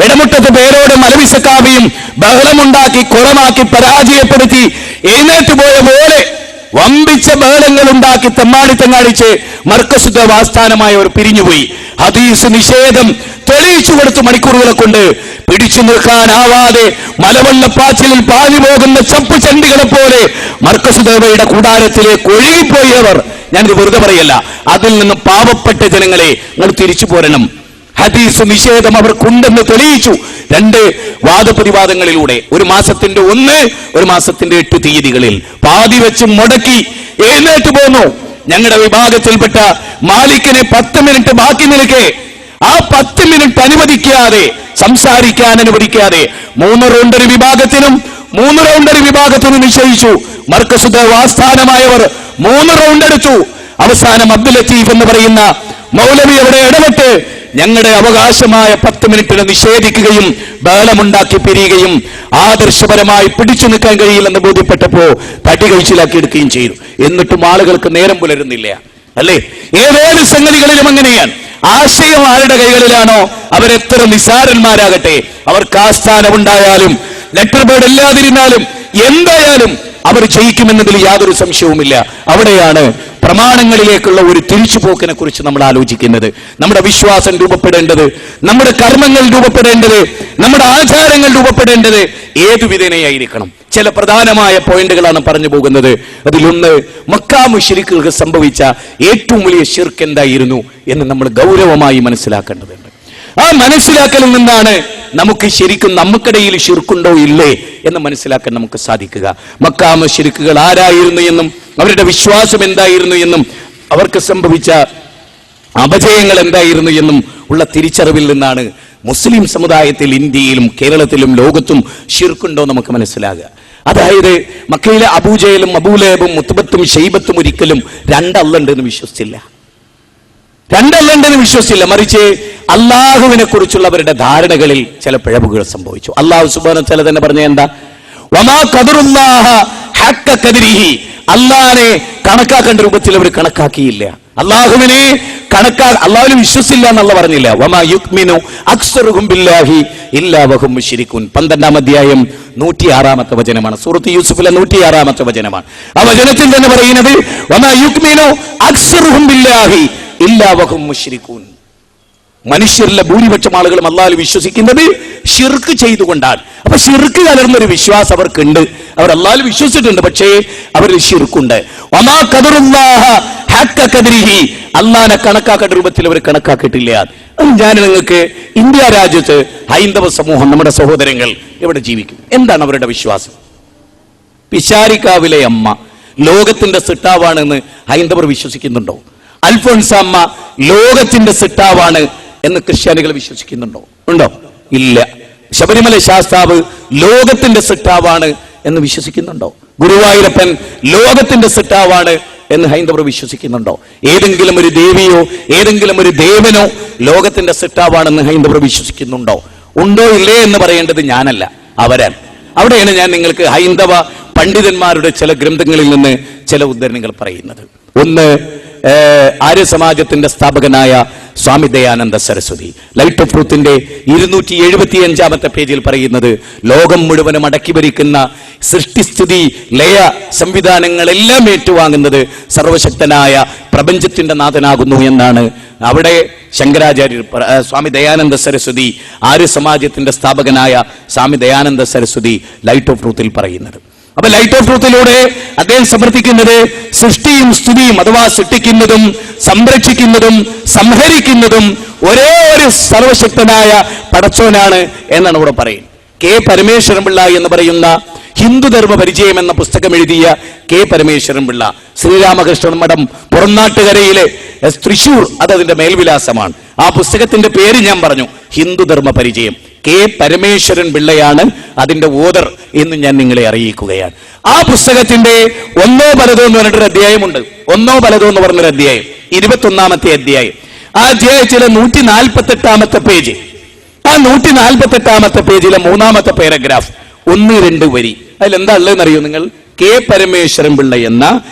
ഇടമുട്ടത്ത് പേരോട് മലവിസക്കാവിയും ബഹളമുണ്ടാക്കി കുളമാക്കി പരാജയപ്പെടുത്തി എഴുന്നേറ്റ് പോയ പോലെ വമ്പിച്ച ബഹളങ്ങൾ ഉണ്ടാക്കി തെമ്മാടിത്തം കാണിച്ച് മർക്കസുദ്ധ ആസ്ഥാനമായവർ പിരിഞ്ഞുപോയി. ഹദീസ് നിഷേധം തെളിയിച്ചു കൊടുത്തു മണിക്കൂറുകളെ കൊണ്ട്. പിടിച്ചു നിൽക്കാനാവാതെ മലവെള്ളപ്പാച്ചിലിൽ പാഞ്ഞു പോകുന്ന ചപ്പു ചണ്ടികളെ പോലെ മർക്കസുദേവയുടെ കൂടാരത്തിലേക്ക് ഒഴുകിപ്പോയവർ, ഞാനിത് വെറുതെ പറയല്ല, അതിൽ നിന്ന് പാവപ്പെട്ട ജനങ്ങളെ നിങ്ങൾ തിരിച്ചു പോരണം. ഹദീസ് നിഷേധം അവർക്കുണ്ടെന്ന് തെളിയിച്ചു 2 വാദപ്രതിവാദങ്ങളിലൂടെ. ഒരു മാസത്തിന്റെ 1, ഒരു മാസത്തിന്റെ 8 തീയതികളിൽ പാതി വെച്ച് മുടക്കി എഴുന്നേറ്റ് പോന്നു. ഞങ്ങളുടെ വിഭാഗത്തിൽപ്പെട്ട മാലിക്കിനെ 10 മിനിറ്റ് ബാക്കി നിൽക്കെ ആ 10 മിനിറ്റ് അനുവദിക്കാതെ, സംസാരിക്കാൻ അനുവദിക്കാതെ 3 റൗണ്ടറി വിഭാഗത്തിനും 3 റൗണ്ടറി വിഭാഗത്തിനും നിശ്ചയിച്ചു. മർക്കസുദ്ധ ആസ്ഥാനമായവർ 3 റൗണ്ട് എടുത്തു. അവസാനം അബ്ദുൽ ലത്തീഫ് എന്ന് പറയുന്ന മൗലവി അവിടെ ഇടപെട്ട് ഞങ്ങളുടെ അവകാശമായ 10 മിനിറ്റിനെ നിഷേധിക്കുകയും ബഹളമുണ്ടാക്കി പിരിയുകയും ആദർശപരമായി പിടിച്ചു നിൽക്കാൻ കഴിയില്ലെന്ന് ബോധ്യപ്പെട്ടപ്പോ തടി കഴിച്ചിലാക്കിയെടുക്കുകയും ചെയ്തു. എന്നിട്ടും ആളുകൾക്ക് നേരം പുലരുന്നില്ല, അല്ലേ? ഏതേത് സംഗതികളിലും അങ്ങനെയാണ്. ആശയം ആരുടെ കൈകളിലാണോ അവരെത്ര നിസാരന്മാരാകട്ടെ, അവർക്ക് ആസ്ഥാനമുണ്ടായാലും ലെറ്റർ ബോർഡ് ഇല്ലാതിരുന്നാലും എന്തായാലും അവർ ജയിക്കുമെന്നതിൽ യാതൊരു സംശയവുമില്ല. അവിടെയാണ് പ്രമാണങ്ങളിലേക്കുള്ള ഒരു തിരിച്ചുപോക്കിനെ കുറിച്ച് നമ്മൾ ആലോചിക്കുന്നത്. നമ്മുടെ വിശ്വാസം രൂപപ്പെടേണ്ടത്, നമ്മുടെ കർമ്മങ്ങൾ രൂപപ്പെടേണ്ടത്, നമ്മുടെ ആചാരങ്ങൾ രൂപപ്പെടേണ്ടത് ഏതു വിധേനയായിരിക്കണം. ചില പ്രധാനമായ പോയിന്റുകളാണ് പറഞ്ഞു പോകുന്നത്. അതിലൊന്ന്, മക്കാ മുശ്രിക്കുകൾക്ക് സംഭവിച്ച ഏറ്റവും വലിയ ശിർക്ക് എന്തായിരുന്നു എന്ന് നമ്മൾ ഗൗരവമായി മനസ്സിലാക്കേണ്ടതുണ്ട്. ആ മനസ്സിലാക്കലിൽ നിന്നാണ് നമുക്ക് ശരിക്കും നമുക്കിടയിൽ ശിർക്കുണ്ടോ ഇല്ലേ എന്ന് മനസ്സിലാക്കാൻ നമുക്ക് സാധിക്കുക. മക്കാ മുശ്രിക്കുകൾ ആരായിരുന്നു എന്നും അവരുടെ വിശ്വാസം എന്തായിരുന്നു എന്നും അവർക്ക് സംഭവിച്ച അപജയങ്ങൾ എന്തായിരുന്നു എന്നും ഉള്ള തിരിച്ചറിവിൽ നിന്നാണ് മുസ്ലിം സമുദായത്തിൽ ഇന്ത്യയിലും കേരളത്തിലും ലോകത്തും ശിർക്കുണ്ടോ നമുക്ക് മനസ്സിലാകുക. അതായത് മക്കയിലെ അബൂജഹലും അബൂലഹബും മുത്ബത്തും ഷൈബത്തും ഒരിക്കലും 2 അള്ളണ്ടെന്ന് വിശ്വസിച്ചില്ല. 2 അള്ളണ്ടെന്ന് വിശ്വസിച്ചില്ല. മറിച്ച് അള്ളാഹുവിനെ കുറിച്ചുള്ള അവരുടെ ധാരണകളിൽ ചില പിഴവുകൾ സംഭവിച്ചു. അള്ളാഹു സുബ്ഹാനഹു വ തആല തന്നെ പറഞ്ഞ എന്താ? വമാ ഖദറുല്ലാഹ ഹഖ്ക ഖദരിഹി. അള്ളാഹിനെ കണക്കാക്കേണ്ട രൂപത്തിൽ അവർ കണക്കാക്കിയില്ല. അള്ളാഹുവിനെ അള്ളാഹുവിനെ വിശ്വസിച്ചില്ല എന്നുള്ള പറഞ്ഞില്ല. വമാ യുക്മിനു അക്സറുഹും ബില്ലാഹി ഇല്ലാ വഹും മുശ്രികൂൻ. 12-ാം അധ്യായം 106-ാമത്തെ വചനമാണ്. സൂറത്ത് യൂസുഫിലെ 106-ാമത്തെ വചനമാണ്. ആ വചനത്തിൽ തന്നെ പറയുന്നത് വമാ യുക്മിനു അക്സറുഹും ബില്ലാഹി ഇല്ലാ വഹും മുശ്രികൂൻ. മനുഷ്യരിലെ ഭൂരിപക്ഷം ആളുകളും അള്ളാഹുവിൽ വിശ്വസിക്കുന്നത് ശിർക്ക് ചെയ്തുകൊണ്ടാണ്. അപ്പൊ ശിർക്ക് കലർന്നൊരു വിശ്വാസം അവർക്കുണ്ട്. അവർ അള്ളാഹുവിൽ വിശ്വസിച്ചിട്ടുണ്ട്, പക്ഷേ അവരിൽ ശിർക്കുണ്ട്. വമാ ഖദറുല്ലാഹ ഹഖ്ക ഖദരിഹി. അള്ളാഹിനെ കണക്കാക്കേണ്ട രൂപത്തിൽ അവർ കണക്കാക്കിയിട്ടില്ല. ഞാൻ നിങ്ങൾക്ക് ഇന്ത്യ രാജ്യത്ത് ഹൈന്ദവ സമൂഹം, നമ്മുടെ സഹോദരങ്ങൾ ഇവിടെ ജീവിക്കും. എന്താണ് അവരുടെ വിശ്വാസം? പിശാരിക്കാവിലെ അമ്മ ലോകത്തിന്റെ സിട്ടാവാണെന്ന് ഹൈന്ദവർ വിശ്വസിക്കുന്നുണ്ടോ? അൽഫോൻസാമ്മ ലോകത്തിന്റെ സിട്ടാവാണ് എന്ന് ക്രിസ്ത്യാനികൾ വിശ്വസിക്കുന്നുണ്ടോ? ഉണ്ടോ? ഇല്ല. ശബരിമല ശാസ്താവ് ലോകത്തിന്റെ സിട്ടാവാണ് എന്ന് വിശ്വസിക്കുന്നുണ്ടോ? ഗുരുവായൂരപ്പൻ ലോകത്തിന്റെ സിട്ടാവാണ് എന്ന് ഹൈന്ദവർ വിശ്വസിക്കുന്നുണ്ടോ? ഏതെങ്കിലും ഒരു ദേവിയോ ഏതെങ്കിലും ഒരു ദേവനോ ലോകത്തിന്റെ സിട്ടാവാണെന്ന് ഹൈന്ദവർ വിശ്വസിക്കുന്നുണ്ടോ? ഉണ്ടോ ഇല്ലേ എന്ന് പറയേണ്ടത് ഞാനല്ല, അവരാണ്. അവിടെയാണ് ഞാൻ നിങ്ങൾക്ക് ഹൈന്ദവ പണ്ഡിതന്മാരുടെ ചില ഗ്രന്ഥങ്ങളിൽ നിന്ന് ചില ഉദ്ധരണികൾ പറയുന്നത്. ഒന്ന്, ആര്യസമാജത്തിന്റെ സ്ഥാപകനായ സ്വാമി ദയാനന്ദ സരസ്വതി ലൈറ്റ് ഓഫ് ട്രൂത്തിന്റെ 275-ാമത്തെ പേജിൽ പറയുന്നത്, ലോകം മുഴുവനും അടക്കി ഭരിക്കുന്ന സൃഷ്ടിസ്ഥിതി ലയ സംവിധാനങ്ങളെല്ലാം ഏറ്റുവാങ്ങുന്നത് സർവശക്തനായ പ്രപഞ്ചത്തിന്റെ നാഥനാകുന്നു എന്നാണ് അവിടെ ശങ്കരാചാര്യർ, സ്വാമി ദയാനന്ദ സരസ്വതി, ആര്യസമാജത്തിന്റെ സ്ഥാപകനായ സ്വാമി ദയാനന്ദ സരസ്വതി ലൈറ്റ് ഓഫ് ട്രൂത്തിൽ പറയുന്നത്. അപ്പൊ ലൈറ്റ് ഓഫ് ട്രൂത്തിലൂടെ അദ്ദേഹം സമർത്ഥിക്കുന്നത് സൃഷ്ടിയും സ്തുതിയും, അഥവാ സൃഷ്ടിക്കുന്നതും സംരക്ഷിക്കുന്നതും സംഹരിക്കുന്നതും ഒരേ ഒരു സർവശക്തനായ പടച്ചോനാണ് എന്നാണ് ഇവിടെ പറയുന്നത്. കെ പരമേശ്വരൻ പിള്ള എന്ന് പറയുന്ന ഹിന്ദുധർമ്മ പരിചയം എന്ന പുസ്തകം എഴുതിയ കെ പരമേശ്വരൻ പിള്ള, ശ്രീരാമകൃഷ്ണൻ മഠം പുറനാട്ടുകരയിലെ തൃശൂർ, അതതിന്റെ മേൽവിലാസമാണ്. ആ പുസ്തകത്തിന്റെ പേര് ഞാൻ പറഞ്ഞു, ഹിന്ദുധർമ്മ പരിചയം. കെ പരമേശ്വരൻ പിള്ളയാണ് അതിന്റെ ഓദർ എന്ന് ഞാൻ നിങ്ങളെ അറിയിക്കുകയാണ്. ആ പുസ്തകത്തിന്റെ ഒന്നോ പലതോ എന്ന് പറഞ്ഞിട്ടൊരു അധ്യായമുണ്ട്. ഒന്നോ പലതോ എന്ന് പറഞ്ഞൊരു അധ്യായം, 21-ാമത്തെ അധ്യായം. ആ അധ്യായത്തിലെ 148-ാമത്തെ പേജ്, ആ 148-ാമത്തെ പേജിലെ 3-ാമത്തെ പാരഗ്രാഫ്, 1-2 വരി. അതിലെന്താ ഉള്ളതെന്ന് അറിയോ നിങ്ങൾ? കെ പരമേശ്വരൻ പിള്ള എന്ന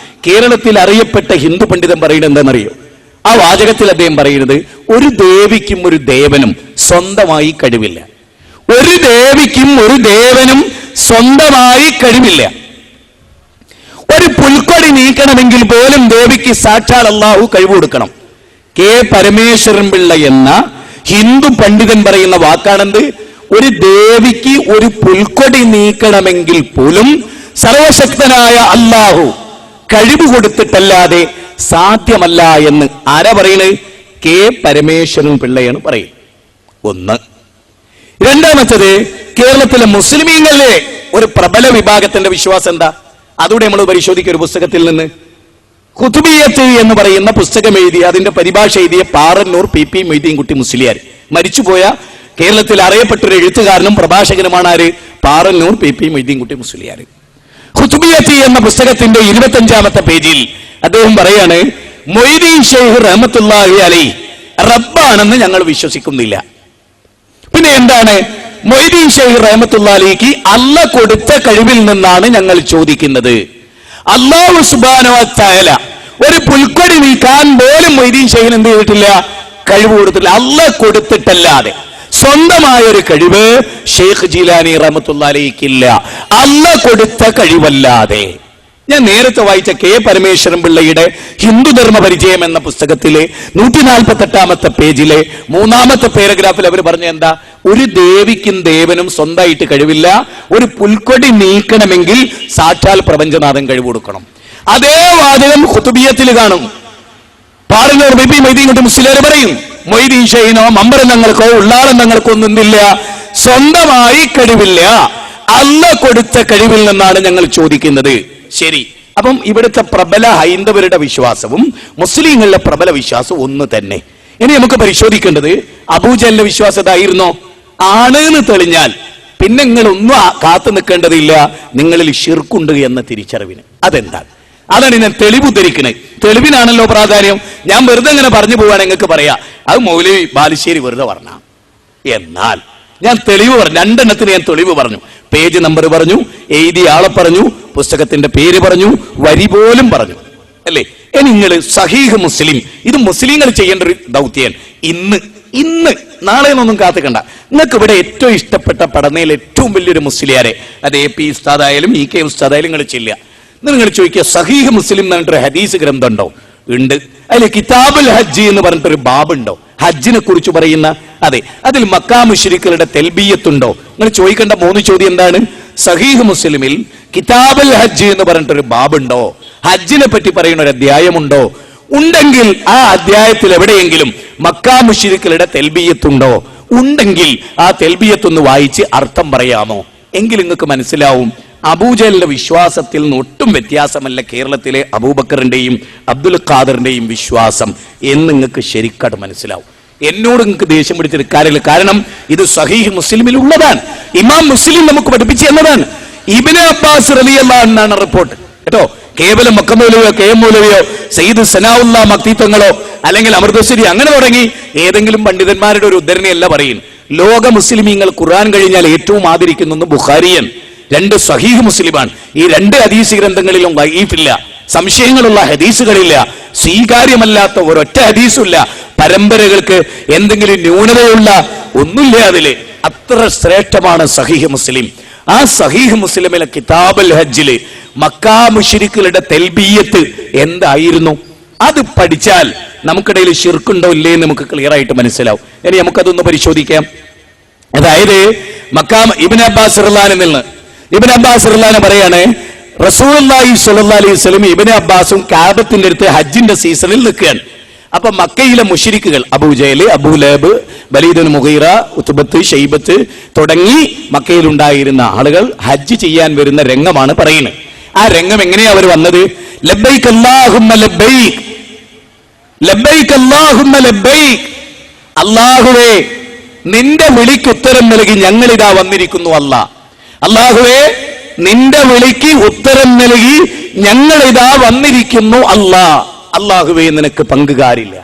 കേരളത്തിൽ അറിയപ്പെട്ട ഹിന്ദു പണ്ഡിതൻ പറയുന്നത് എന്താണെന്നറിയോ? ആ വാചകത്തിൽ അദ്ദേഹം പറയുന്നത്, ഒരു ദേവിക്കും ഒരു ദേവനും സ്വന്തമായി കഴിവില്ല. ഒരു ദേവിക്കും ഒരു ദേവനും സ്വന്തമായി കഴിവില്ല. ഒരു പുൽക്കൊടി നീക്കണമെങ്കിൽ പോലും ദേവിക്ക് സാക്ഷാൽ അല്ലാഹു കഴിവ് കൊടുക്കണം. കെ പരമേശ്വരൻ പിള്ള എന്ന ഹിന്ദു പണ്ഡിതൻ പറയുന്ന വാക്കാണെന്ത്? ഒരു ദേവിക്ക് ഒരു പുൽക്കൊടി നീക്കണമെങ്കിൽ പോലും സർവശക്തനായ അല്ലാഹു കഴിവ് കൊടുത്തിട്ടല്ലാതെ സാധ്യമല്ല എന്ന് ആരാ പറയുന്നത്? കെ പരമേശ്വരൻ പിള്ളയാണ് പറയുന്നത്. ഒന്ന്. രണ്ടാമത്തത്, കേരളത്തിലെ മുസ്ലിമീങ്ങളിലെ ഒരു പ്രബല വിഭാഗത്തിന്റെ വിശ്വാസം എന്താ? അതുകൂടെ നമ്മൾ പരിശോധിക്കുക. ഒരു പുസ്തകത്തിൽ നിന്ന് ഖുതുബിയ്യത്ത് എന്ന് പറയുന്ന പുസ്തകം എഴുതി അതിന്റെ പരിഭാഷ എഴുതിയ പാറന്നൂർ പി പി മൊയ്തീൻകുട്ടി മുസ്ലിയാർ, മരിച്ചുപോയ കേരളത്തിൽ അറിയപ്പെട്ടൊരു എഴുത്തുകാരനും പ്രഭാഷകനുമാണ് ആര്? Parannur P P Moideenkutty Musliyar. ഖുതുബിയ്യത്ത് എന്ന പുസ്തകത്തിന്റെ 25-ാമത്തെ പേജിൽ അദ്ദേഹം പറയാണ്, മൊയ്തീൻ ഷെയ്ഖ് റഹ്മത്തുള്ളാഹി അലൈഹി റബ്ബാണെന്ന് ഞങ്ങൾ വിശ്വസിക്കുന്നില്ല. പിന്നെ എന്താണ്? മൊയ്തീൻ ഷെയ്ഖ് റഹ്മത്തുള്ളാഹി അലൈഹിക്ക് അല്ല കൊടുത്ത കഴിവിൽ നിന്നാണ് ഞങ്ങൾ ചോദിക്കുന്നത്. അല്ലാഹു സുബ്ഹാനഹു വ തആല ഒരു പുൽക്കൊടി നീക്കാൻ പോലും മൊയ്തീൻ ഷെയ്ഖിന് എന്ത് ചെയ്തിട്ടില്ല? കഴിവ് കൊടുത്തിട്ടില്ല. അല്ല കൊടുത്തിട്ടല്ലാതെ സ്വന്തമായ ഒരു കഴിവ് ഷെയ്ഖ് ജീലാനി റഹ്മത്തുള്ളാഹി അലൈഹിക്കില്ല, അല്ല കൊടുത്ത കഴിവല്ലാതെ. ഞാൻ നേരത്തെ വായിച്ച കെ പരമേശ്വരൻ പിള്ളയുടെ ഹിന്ദുധർമ്മ പരിചയം എന്ന പുസ്തകത്തിലെ 148-ാമത്തെ പേജിലെ 3-ാമത്തെ പാരഗ്രാഫിൽ അവർ പറഞ്ഞ എന്താ? ഒരു ദേവിക്കും ദേവനും സ്വന്തമായിട്ട് കഴിവില്ല. ഒരു പുൽക്കൊടി നീക്കണമെങ്കിൽ സാക്ഷാൽ പ്രപഞ്ചനാഥൻ കഴിവ് കൊടുക്കണം. അതേ വാചകം ഖുതുബിയ്യത്തിൽ കാണും. പാറന്നൂർ ബി പി മൊയ്തീൻകുട്ടി മുസ്ലിയാർ പറയും, മൊയ്തീൻ ഷെയ്ഖിനോ മമ്പറന്നങ്ങൾക്കോ ഉള്ളാളന്നങ്ങൾക്കോ ഒന്നെന്തില്ല, സ്വന്തമായി കഴിവില്ല, അല്ല കൊടുത്ത കഴിവിൽ നിന്നാണ് ഞങ്ങൾ ചോദിക്കുന്നത്. ശരി, അപ്പം ഇവിടുത്തെ പ്രബല ഹൈന്ദവരുടെ വിശ്വാസവും മുസ്ലിങ്ങളുടെ പ്രബല വിശ്വാസവും ഒന്ന് തന്നെ. ഇനി നമുക്ക് പരിശോധിക്കേണ്ടത് അബൂജഹലിന്റെ വിശ്വാസം ഇതായിരുന്നോ? ആണെന്ന് തെളിഞ്ഞാൽ പിന്നെ നിങ്ങളൊന്നും കാത്തു നിൽക്കേണ്ടതില്ല, നിങ്ങളിൽ ശിർക്കുണ്ട് എന്ന തിരിച്ചറിവിന്. അതെന്താണ്? അതാണ് ഞാൻ തെളിവ് ഉദ്ധരിക്കുന്നത്. തെളിവിനാണല്ലോ പ്രാധാന്യം. ഞാൻ വെറുതെ ഇങ്ങനെ പറഞ്ഞു പോവാൻ നിങ്ങൾക്ക് പറയാ അത് മൗലവി ബാലുശ്ശേരി വെറുതെ പറഞ്ഞ. എന്നാൽ ഞാൻ തെളിവ് പറഞ്ഞു, 2 ഞാൻ തെളിവ് പറഞ്ഞു. പേജ് നമ്പർ പറഞ്ഞു, എഴുതിയ ആളെ പറഞ്ഞു, പുസ്തകത്തിന്റെ പേര് പറഞ്ഞു, വരി പോലും പറഞ്ഞു, അല്ലേ? നിങ്ങൾ സഹീഹ് മുസ്ലിം, ഇത് മുസ്ലിങ്ങൾ ചെയ്യേണ്ട ഒരു ദൗത്യാണ്. ഇന്ന് നാളെ ഒന്നും കാത്തുക്കണ്ട. നിങ്ങൾക്ക് ഇവിടെ ഏറ്റവും ഇഷ്ടപ്പെട്ട പഠനയിൽ ഏറ്റവും വലിയൊരു മുസ്ലിയാരെ, അത് AP ഉസ്താദായാലും EK ഉസ്താദായാലും നിങ്ങൾ ചെല്ലുക. നിങ്ങൾ ചോദിക്കുക, സഹീഹ് മുസ്ലിം എന്ന് പറഞ്ഞിട്ടൊരു ഹദീസ് ഗ്രന്ഥം ഉണ്ടോ? ഉണ്ട്. അതിൽ കിതാബുൽ ഹജ്ജ് എന്ന് പറഞ്ഞിട്ടൊരു ബാബുണ്ടോ ഹജ്ജിനെ കുറിച്ച് പറയുന്ന? അതെ. അതിൽ മക്കാ മുശ്രിക്കുകളുടെ തെൽബിയത്തുണ്ടോ? നിങ്ങൾ ചോദിക്കേണ്ട 3 ചോദ്യം എന്താണ്? സഹീഹ് മുസ്ലിമിൽ കിതാബുൽ ഹജ്ജ് എന്ന് പറഞ്ഞിട്ടൊരു ബാബുണ്ടോ? ഹജ്ജിനെ പറ്റി പറയുന്ന ഒരു അധ്യായമുണ്ടോ? ഉണ്ടെങ്കിൽ ആ അധ്യായത്തിൽ എവിടെയെങ്കിലും മക്കാ മുശ്രിക്കുകളുടെ തെൽബിയത്തുണ്ടോ? ഉണ്ടെങ്കിൽ ആ തെൽബിയത്തൊന്ന് വായിച്ച് അർത്ഥം പറയാമോ? എങ്കിൽ നിങ്ങൾക്ക് മനസ്സിലാവും അബൂജഹലിന്റെ വിശ്വാസത്തിൽ നിന്ന് ഒട്ടും വ്യത്യാസമല്ല കേരളത്തിലെ അബൂബക്കറിന്റെയും അബ്ദുൽ ഖാദറിന്റെയും വിശ്വാസം എന്ന് നിങ്ങൾക്ക് ശരിക്കാട്ട് മനസ്സിലാവും. എന്നോട് നിങ്ങൾക്ക് ദേഷ്യം പിടിച്ചെടുക്കാറില്ല. കാരണം ഇത് സഹീഹ് മുസ്ലിമിൽ ഉള്ളതാണ്. ഇമാം മുസ്ലിം നമുക്ക് പഠിപ്പിച്ചു എന്നതാണ്. ഇബ്നു അബ്ബാസ് റളിയല്ലാഹു അൻഹു എന്നാണ് റിപ്പോർട്ട് കേട്ടോ. കേവലം മക്ക മൗലവിയോ കെ എം മൗലവിയോ സയ്യിദ് സനാഉല്ലാ മക്തിത്വങ്ങളോ അല്ലെങ്കിൽ അമൃതശ്ശേരി അങ്ങനെ തുടങ്ങി ഏതെങ്കിലും പണ്ഡിതന്മാരുടെ ഒരു ഉദ്ധരണിയല്ല പറയും. ലോക മുസ്ലിമീങ്ങൾ ഖുർആൻ കഴിഞ്ഞാൽ ഏറ്റവും ആദരിക്കുന്ന ബുഖാരിയൻ, 2 സഹീഹ് മുസ്ലിമാണ്. ഈ 2 ഹദീസ് ഗ്രന്ഥങ്ങളിലും വഈഫില്ല, സംശയങ്ങളുള്ള ഹദീസുകളില്ല, സ്വീകാര്യമല്ലാത്ത ഒരൊറ്റ ഹദീസുമില്ല, പരമ്പരകൾക്ക് എന്തെങ്കിലും ന്യൂനതയുള്ള ഒന്നുമില്ല. അതില് അത്ര ശ്രേഷ്ഠമാണ് സഹീഹ് മുസ്ലിം. ആ സഹീഹ് മുസ്ലിമിലെ കിതാബുൽ ഹജ്ജില് മക്കാ മുശ്രിക്കുകളുടെ തെൽബിയത്ത് എന്തായിരുന്നു? അത് പഠിച്ചാൽ നമുക്കിടയിൽ ശിർക്കുണ്ടോ ഇല്ലേ എന്ന് നമുക്ക് ക്ലിയർ ആയിട്ട് മനസ്സിലാവും. ഇനി നമുക്കതൊന്ന് പരിശോധിക്കാം. അതായത് ഇബ്നു അബ്ബാസ് റളിയല്ലാഹു അൻഹു ഇബ്നു അബ്ബാസ് റളിയല്ലാഹു അൻഹു പറയാണ്, റസൂലുള്ളാഹി സ്വല്ലല്ലാഹു അലൈഹി വസല്ലം ഇബ്നു അബ്ബാസും കഅബത്തിന്റെ അടുത്ത് ഹജ്ജിന്റെ സീസണിൽ നിൽക്കുകയാണ്. അപ്പൊ മക്കയിലെ മുശ്രിക്കുകൾ അബൂജഹൽ, അബൂലഹബ്, വലീദ് ബിൻ മുഗീറ, ഉത്ബത്ത്, ഷൈബത്ത് തുടങ്ങി മക്കയിലുണ്ടായിരുന്ന ആളുകൾ ഹജ്ജ് ചെയ്യാൻ വരുന്ന രംഗമാണ് പറയുന്നത്. ആ രംഗം എങ്ങനെയാ അവർ വന്നത്? ലബ്ബൈക് അല്ലാഹുമ്മ ലബ്ബൈക്, ലബ്ബൈക് അല്ലാഹുമ്മ ലബ്ബൈക്, അല്ലാഹുവേ നിന്റെ വിളിക്ക് ഉത്തരം നൽകി ഞങ്ങളിതാ വന്നിരിക്കുന്നു. അല്ലാഹുവേ നിന്റെ വിളിക്ക് ഉത്തരം നൽകി ഞങ്ങളിതാ വന്നിരിക്കുന്നു. അല്ലാഹുവേ നിനക്ക് പങ്കുകാരില്ല.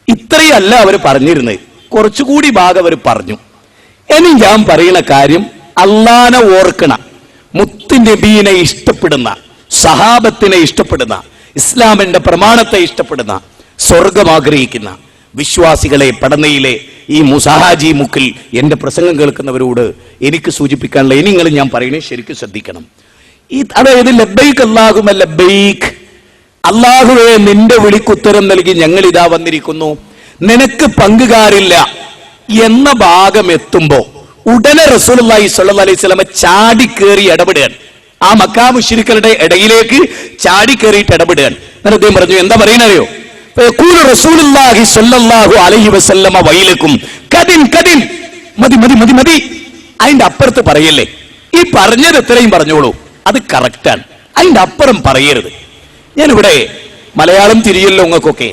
ഇത്രയല്ല അവർ പറഞ്ഞിരുന്നത്, കുറച്ചുകൂടി ഭാഗം അവർ പറഞ്ഞു. ഇനി ഞാൻ പറയുന്ന കാര്യം അള്ളാനെ ഓർക്കണ, മുത്ത് നബീനെ ഇഷ്ടപ്പെടുന്ന, സഹാബത്തിനെ ഇഷ്ടപ്പെടുന്ന, ഇസ്ലാമിന്റെ പ്രമാണത്തെ ഇഷ്ടപ്പെടുന്ന, സ്വർഗം ആഗ്രഹിക്കുന്ന, വിശ്വാസികളെ, പടനയിലെ ഈ മുസാഹാജി മുക്കിൽ എന്റെ പ്രസംഗം കേൾക്കുന്നവരോട് എനിക്ക് സൂചിപ്പിക്കാനുള്ള ഇനി നിങ്ങൾ ഞാൻ പറയണേ ശരിക്കും ശ്രദ്ധിക്കണം. അതായത് ലബ്ബൈക്ക് അല്ലാഹുമ്മ ലബ്ബൈക്ക്, അല്ലാഹുവേ നിന്റെ വിളിക്കുത്തരം നൽകി ഞങ്ങൾ ഇതാ വന്നിരിക്കുന്നു, നിനക്ക് പങ്കുകാരില്ല എന്ന ഭാഗം എത്തുമ്പോ ഉടനെ റസൂലുള്ളാഹി സ്വല്ലല്ലാഹി അലൈഹി വസല്ലം ചാടിക്കേറി ഇടപെടുകയാണ്. ആ മക്കാ മുശ്രിക്കുകളുടെ ഇടയിലേക്ക് ചാടിക്കേറിയിട്ട് ഇടപെടുകയാണ്. എന്നിട്ട് അദ്ദേഹം പറഞ്ഞു, എന്താ പറയുന്നറിയോ? റസൂലുള്ളാഹി സ്വല്ലല്ലാഹു അലൈഹി വസല്ലമ വൈലക്കും കദിൻ കദിൻ, മതി മതി മതി മതി, അതിന്റെ അപ്പുറത്ത് പറയല്ലേ. ഈ പറഞ്ഞത് എത്രയും പറഞ്ഞോളൂ, അത് കറക്റ്റാണ്, അതിന്റെ അപ്പുറം പറയരുത്. ഞാനിവിടെ മലയാളം തിരിയല്ലോ നിങ്ങൾക്കൊക്കെ.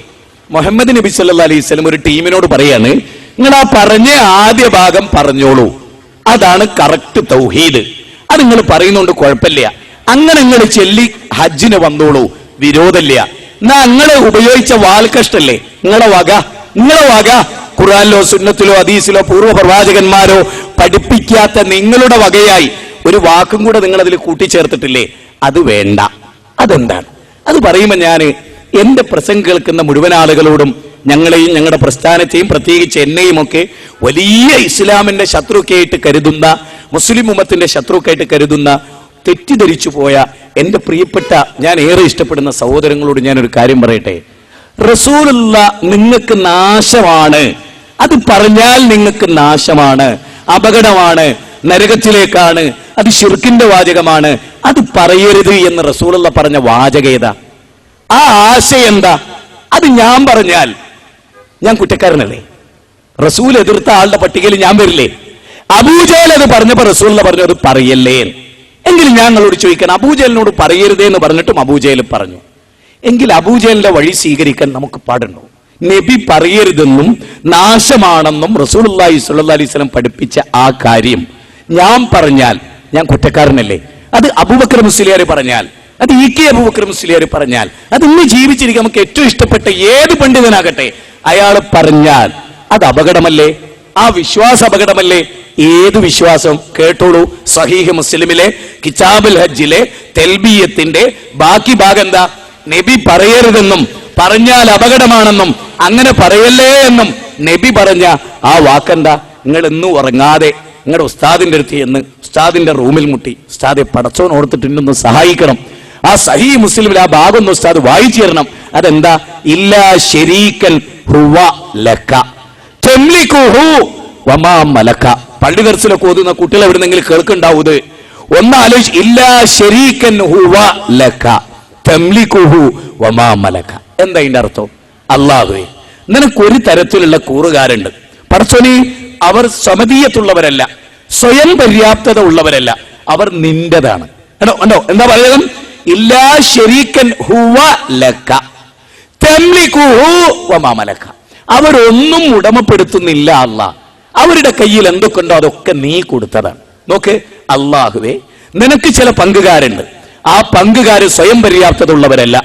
മുഹമ്മദ് നബി സല്ലല്ലാഹു അലൈഹി വസല്ലം ഒരു ടീമിനോട് പറയാണ്, നിങ്ങൾ ആ പറഞ്ഞ ആദ്യ ഭാഗം പറഞ്ഞോളൂ, അതാണ് കറക്റ്റ് തൗഹീദ്. അത് നിങ്ങൾ പറയുന്നോണ്ട് കുഴപ്പമില്ല, അങ്ങനെ നിങ്ങൾ ചെല്ലി ഹജ്ജിന് വന്നോളൂ, വിരോധമില്ല. എന്നാ നിങ്ങൾ ഉപയോഗിച്ച വാൽക്കഷ്ടല്ലേ നിങ്ങളെ വക ഖുർആനിലോ സുന്നത്തിലോ ഹദീസിലോ പൂർവ്വ പ്രവാചകന്മാരോ പഠിപ്പിക്കാത്ത നിങ്ങളുടെ വകയായി ഒരു വാക്കും കൂടെ നിങ്ങൾ അതിൽ കൂട്ടിച്ചേർത്തിട്ടില്ലേ, അത് വേണ്ട. അതെന്താണ്? അത് പറയുമ്പോൾ ഞാൻ എന്റെ പ്രസംഗം കേൾക്കുന്ന മുഴുവൻ ആളുകളോടും, ഞങ്ങളെയും ഞങ്ങളുടെ പ്രസ്ഥാനത്തെയും പ്രത്യേകിച്ച് എന്നെയും ഒക്കെ വലിയ ഇസ്ലാമിന്റെ ശത്രുക്കായിട്ട് കരുതുന്ന, മുസ്ലിം ഉമ്മത്തിന്റെ ശത്രുക്കായിട്ട് കരുതുന്ന, തെറ്റിദ്ധരിച്ചു പോയ എന്റെ പ്രിയപ്പെട്ട, ഞാൻ ഏറെ ഇഷ്ടപ്പെടുന്ന സഹോദരങ്ങളോട് ഞാനൊരു കാര്യം പറയട്ടെ. റസൂലുള്ള നിങ്ങൾക്ക് നാശമാണ്, അത് പറഞ്ഞാൽ നിങ്ങൾക്ക് നാശമാണ്, അപകടമാണ്, നരകത്തിലേക്കാണ്, അത് ശിർക്കിന്റെ വാചകമാണ്, അത് പറയരുത് എന്ന് റസൂലുള്ള പറഞ്ഞ വാചകേത, ആ ആശയം എന്താ? അത് ഞാൻ പറഞ്ഞാൽ ഞാൻ കുറ്റക്കാരനല്ലേ? റസൂൽ എതിർത്ത ആളുടെ പട്ടികയിൽ ഞാൻ വരില്ലേ? അബൂജഹൽ അത് പറഞ്ഞപ്പോ റസൂലുള്ള പറഞ്ഞു അത് പറയല്ലേ. എങ്കിലും ഞങ്ങളോട് ചോദിക്കണം, അബൂജഹലിനോട് പറയരുതേ എന്ന് പറഞ്ഞിട്ടും അബൂജഹൽ പറഞ്ഞു. എങ്കിൽ അബൂജഹലിന്റെ വഴി സ്വീകരിക്കാൻ നമുക്ക് പാടുണ്ടോ? നബി പറയരുതെന്നും നാശമാണെന്നും റസൂലുള്ളാഹി സ്വല്ലല്ലാഹി അലൈഹി വസല്ലം പഠിപ്പിച്ച ആ കാര്യം ഞാൻ പറഞ്ഞാൽ ഞാൻ കുറ്റക്കാരനല്ലേ? അത് അബൂബക്കർ മുസ്ലിയാർ പറഞ്ഞാൽ, അത് ഇ കെ അബൂബക്കർ മുസ്ലിയാർ പറഞ്ഞാൽ, അത് ഇന്ന് ജീവിച്ചിരിക്കാൻ നമുക്ക് ഏറ്റവും ഇഷ്ടപ്പെട്ട ഏത് പണ്ഡിതനാകട്ടെ അയാൾ പറഞ്ഞാൽ അത് അപകടമല്ലേ? ആ വിശ്വാസം അപകടമല്ലേ? ഏത് വിശ്വാസം? കേട്ടോളൂ, സഹീഹ് മുസ്ലിമിലെ കിതാബുൽ ഹജ്ജിലെ തെൽബിയത്തിന്റെ ബാക്കി ഭാഗം എന്താ? നബി പറയരുതെന്നും പറഞ്ഞാൽ അപകടമാണെന്നും അങ്ങനെ പറയല്ലേ എന്നും നബി പറഞ്ഞ ആ വാക്കെന്താ? നിങ്ങൾ ഇന്നും ഉറങ്ങാതെ നിങ്ങളുടെ ഉസ്താദിന്റെ അടുത്ത് എന്ന് ഉസ്താദിന്റെ റൂമിൽ മുട്ടി, ഉസ്താദെ പടച്ചോൻ ഓർത്തിട്ടുണ്ടെന്ന് സഹായിക്കണം, ആ സഹീഹ് മുസ്ലിമിൽ ആ ഭാഗം ഒന്ന് ഉസ്താദ് വായിച്ചു തരണം. അതെന്താ? ഇല്ലാ ശരീക്കൻ ഹുവ ലക തംലികുഹു വമാ മലക. പള്ളി ദർസിലൊക്കെ ഓതുന്ന കുട്ടികൾ എവിടുന്നെങ്കിലും കേൾക്കുണ്ടാവൂത്. ഒന്നാലോചിച്ച്, ഇല്ലാ ശരീക്കൻ ഹുവ ലക തംലികുഹു വമാ മലക. എന്താ ഇതിന്റെ അർത്ഥം? അല്ലാഹുവേ നിനക്കൊരു തരത്തിലുള്ള കൂറുകാരുണ്ട് പടച്ചോനെ, അവർ സമതീയത്തുള്ളവരല്ല, സ്വയം പര്യാപ്തത ഉള്ളവരല്ല, അവർ നിന്റേതാണ്. ഉണ്ടോ? എന്താ പറയുന്നത്? ഇല്ലാ ശരീക്കൻ ഹുവ ലക തംലികുഹു വമാ മലക. അവരൊന്നും ഉടമപ്പെടുത്തുന്നില്ല അല്ലാഹ്, അവരുടെ കയ്യിൽ എന്തൊക്കെയുണ്ടോ അതൊക്കെ നീ കൊടുത്തതാണ്. നോക്ക്, അല്ലാഹുവേ നിനക്ക് ചില പങ്കുകാരുണ്ട്, ആ പങ്കുകാര് സ്വയം പര്യാപ്തത ഉള്ളവരല്ല,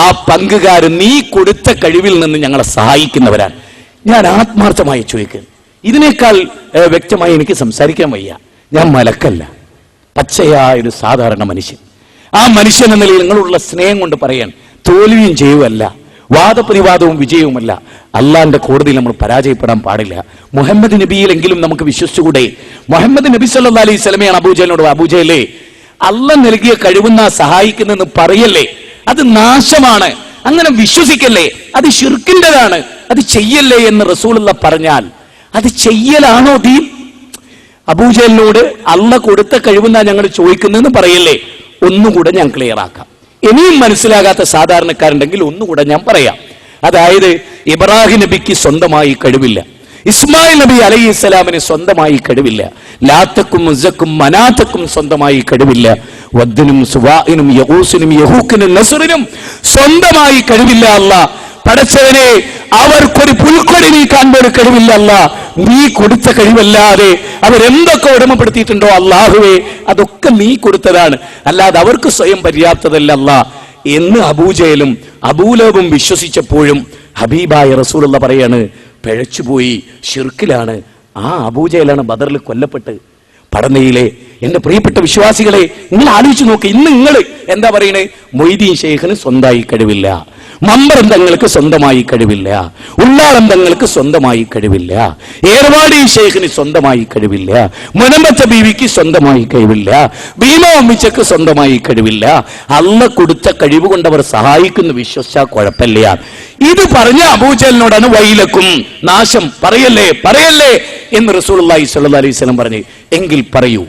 ആ പങ്കുകാര് നീ കൊടുത്ത കഴിവിൽ നിന്ന് ഞങ്ങളെ സഹായിക്കുന്നവരാണ്. ഞാൻ ആത്മാർത്ഥമായി ചോദിക്കുന്നു, ഇതിനേക്കാൾ വ്യക്തമായി എനിക്ക് സംസാരിക്കാൻ വയ്യ. ഞാൻ മലക്കല്ല, പച്ചയായ ഒരു സാധാരണ മനുഷ്യൻ. ആ മനുഷ്യൻ എന്ന നിലയിൽ നിങ്ങളുള്ള സ്നേഹം കൊണ്ട് പറയാൻ, തോൽവിയും ചെയ്യുമല്ല, വാദപ്രതിവാദവും വിജയവുമല്ല. അള്ളാന്റെ കോടതിയിൽ നമ്മൾ പരാജയപ്പെടാൻ പാടില്ല. മുഹമ്മദ് നബിയിലെങ്കിലും നമുക്ക് വിശ്വസിച്ചുകൂടെ? മുഹമ്മദ് നബി സല്ലല്ലാഹു അലൈഹി വസല്ലമയാണ് അബൂജഹലിനോട്, അബൂജഹലേ അള്ളാഹ് നൽകിയ കഴിവുന്ന സഹായിക്കുന്നെന്ന് പറയല്ലേ, അത് നാശമാണ്, അങ്ങനെ വിശ്വസിക്കല്ലേ, അത് ശിർക്കിൻ്റെതാണ്, അത് ചെയ്യല്ലേ എന്ന് റസൂലുള്ള പറഞ്ഞാൽ അത് ചെയ്യലാണോ ദീൻ? അബൂജഹലിനോട് അള്ളാഹ് കൊടുത്ത കഴിവുന്ന ഞങ്ങൾ ചോദിക്കുന്നതെന്ന് പറയല്ലേ. ഒന്നുകൂടെ ഞാൻ ക്ലിയർ ആക്കാം. ഇനിയും മനസ്സിലാകാത്ത സാധാരണക്കാരുണ്ടെങ്കിൽ ഒന്നുകൂടെ ഞാൻ പറയാം. അതായത് ഇബ്രാഹിം നബിക്ക് സ്വന്തമായി കഴിവില്ല, ഇസ്മായിൽ നബി അലൈഹിസ്സലാമിന് സ്വന്തമായി കഴിവില്ല, ലാത്തക്കും ഉസ്സക്കും മനാത്തക്കും സ്വന്തമായി കഴിവില്ല, വദ്ദിനും സുവാഇനും യഗൂസിനും യഹൂക്കിനും നസ്റിനും സ്വന്തമായി കഴിവില്ല. അല്ലാഹ് പടച്ചവനെ, അവർക്കൊരു പുൽക്കൊടി നീക്കാൻ പോലും കഴിവില്ല. അല്ലാഹ് നീ കൊടുത്ത കഴിവല്ലാതെ അവരെന്തൊക്കെ ഉടമപ്പെടുത്തിയിട്ടുണ്ടോ അല്ലാഹുവേ അതൊക്കെ നീ കൊടുത്തതാണ്, അല്ലാതെ അവർക്ക് സ്വയം പര്യാപ്തതല്ല അല്ലാഹ് എന്ന് അബൂജഹലും അബൂലഹബും വിശ്വസിച്ചപ്പോഴും ഹബീബായ റസൂലുള്ള പറയാണ്, പിഴച്ചുപോയി, ശിർക്കിലാണ്. ആ അബൂജഹലാണ് ബദറിൽ കൊല്ലപ്പെട്ട്. പടനയിലെ എന്റെ പ്രിയപ്പെട്ട വിശ്വാസികളെ, നിങ്ങൾ ആലോചിച്ച് നോക്ക്, ഇന്ന് നിങ്ങൾ എന്താ പറയണേ? മൊയ്തീൻ ശൈഖിന് സ്വന്തമായി കഴിവില്ല, മമ്പറം തങ്ങൾക്ക് സ്വന്തമായി കഴിവില്ല, ഉള്ളാളം തങ്ങൾക്ക് സ്വന്തമായി കഴിവില്ല, ഏർവാടി ഷെയ്ഖിന് സ്വന്തമായി കഴിവില്ല, മുനമ്പത്തെ ബീവിക്ക് സ്വന്തമായി കഴിവില്ല, ഭീമ അമ്മിച്ചക്ക് സ്വന്തമായി കഴിവില്ല. അള്ളാഹ് കൊടുത്ത കഴിവ് കൊണ്ട് അവർ സഹായിക്കുന്നു, വിശ്വസിച്ചാൽ കുഴപ്പമില്ല. ഇത് പറഞ്ഞ അബൂജഹലിനോടാണ് വൈലക്കും, നാശം, പറയല്ലേ പറയല്ലേ എന്ന് റസൂലുള്ളാഹി സ്വല്ലല്ലാഹി അലൈഹി വസല്ലം പറഞ്ഞു. എങ്കിൽ പറയൂ,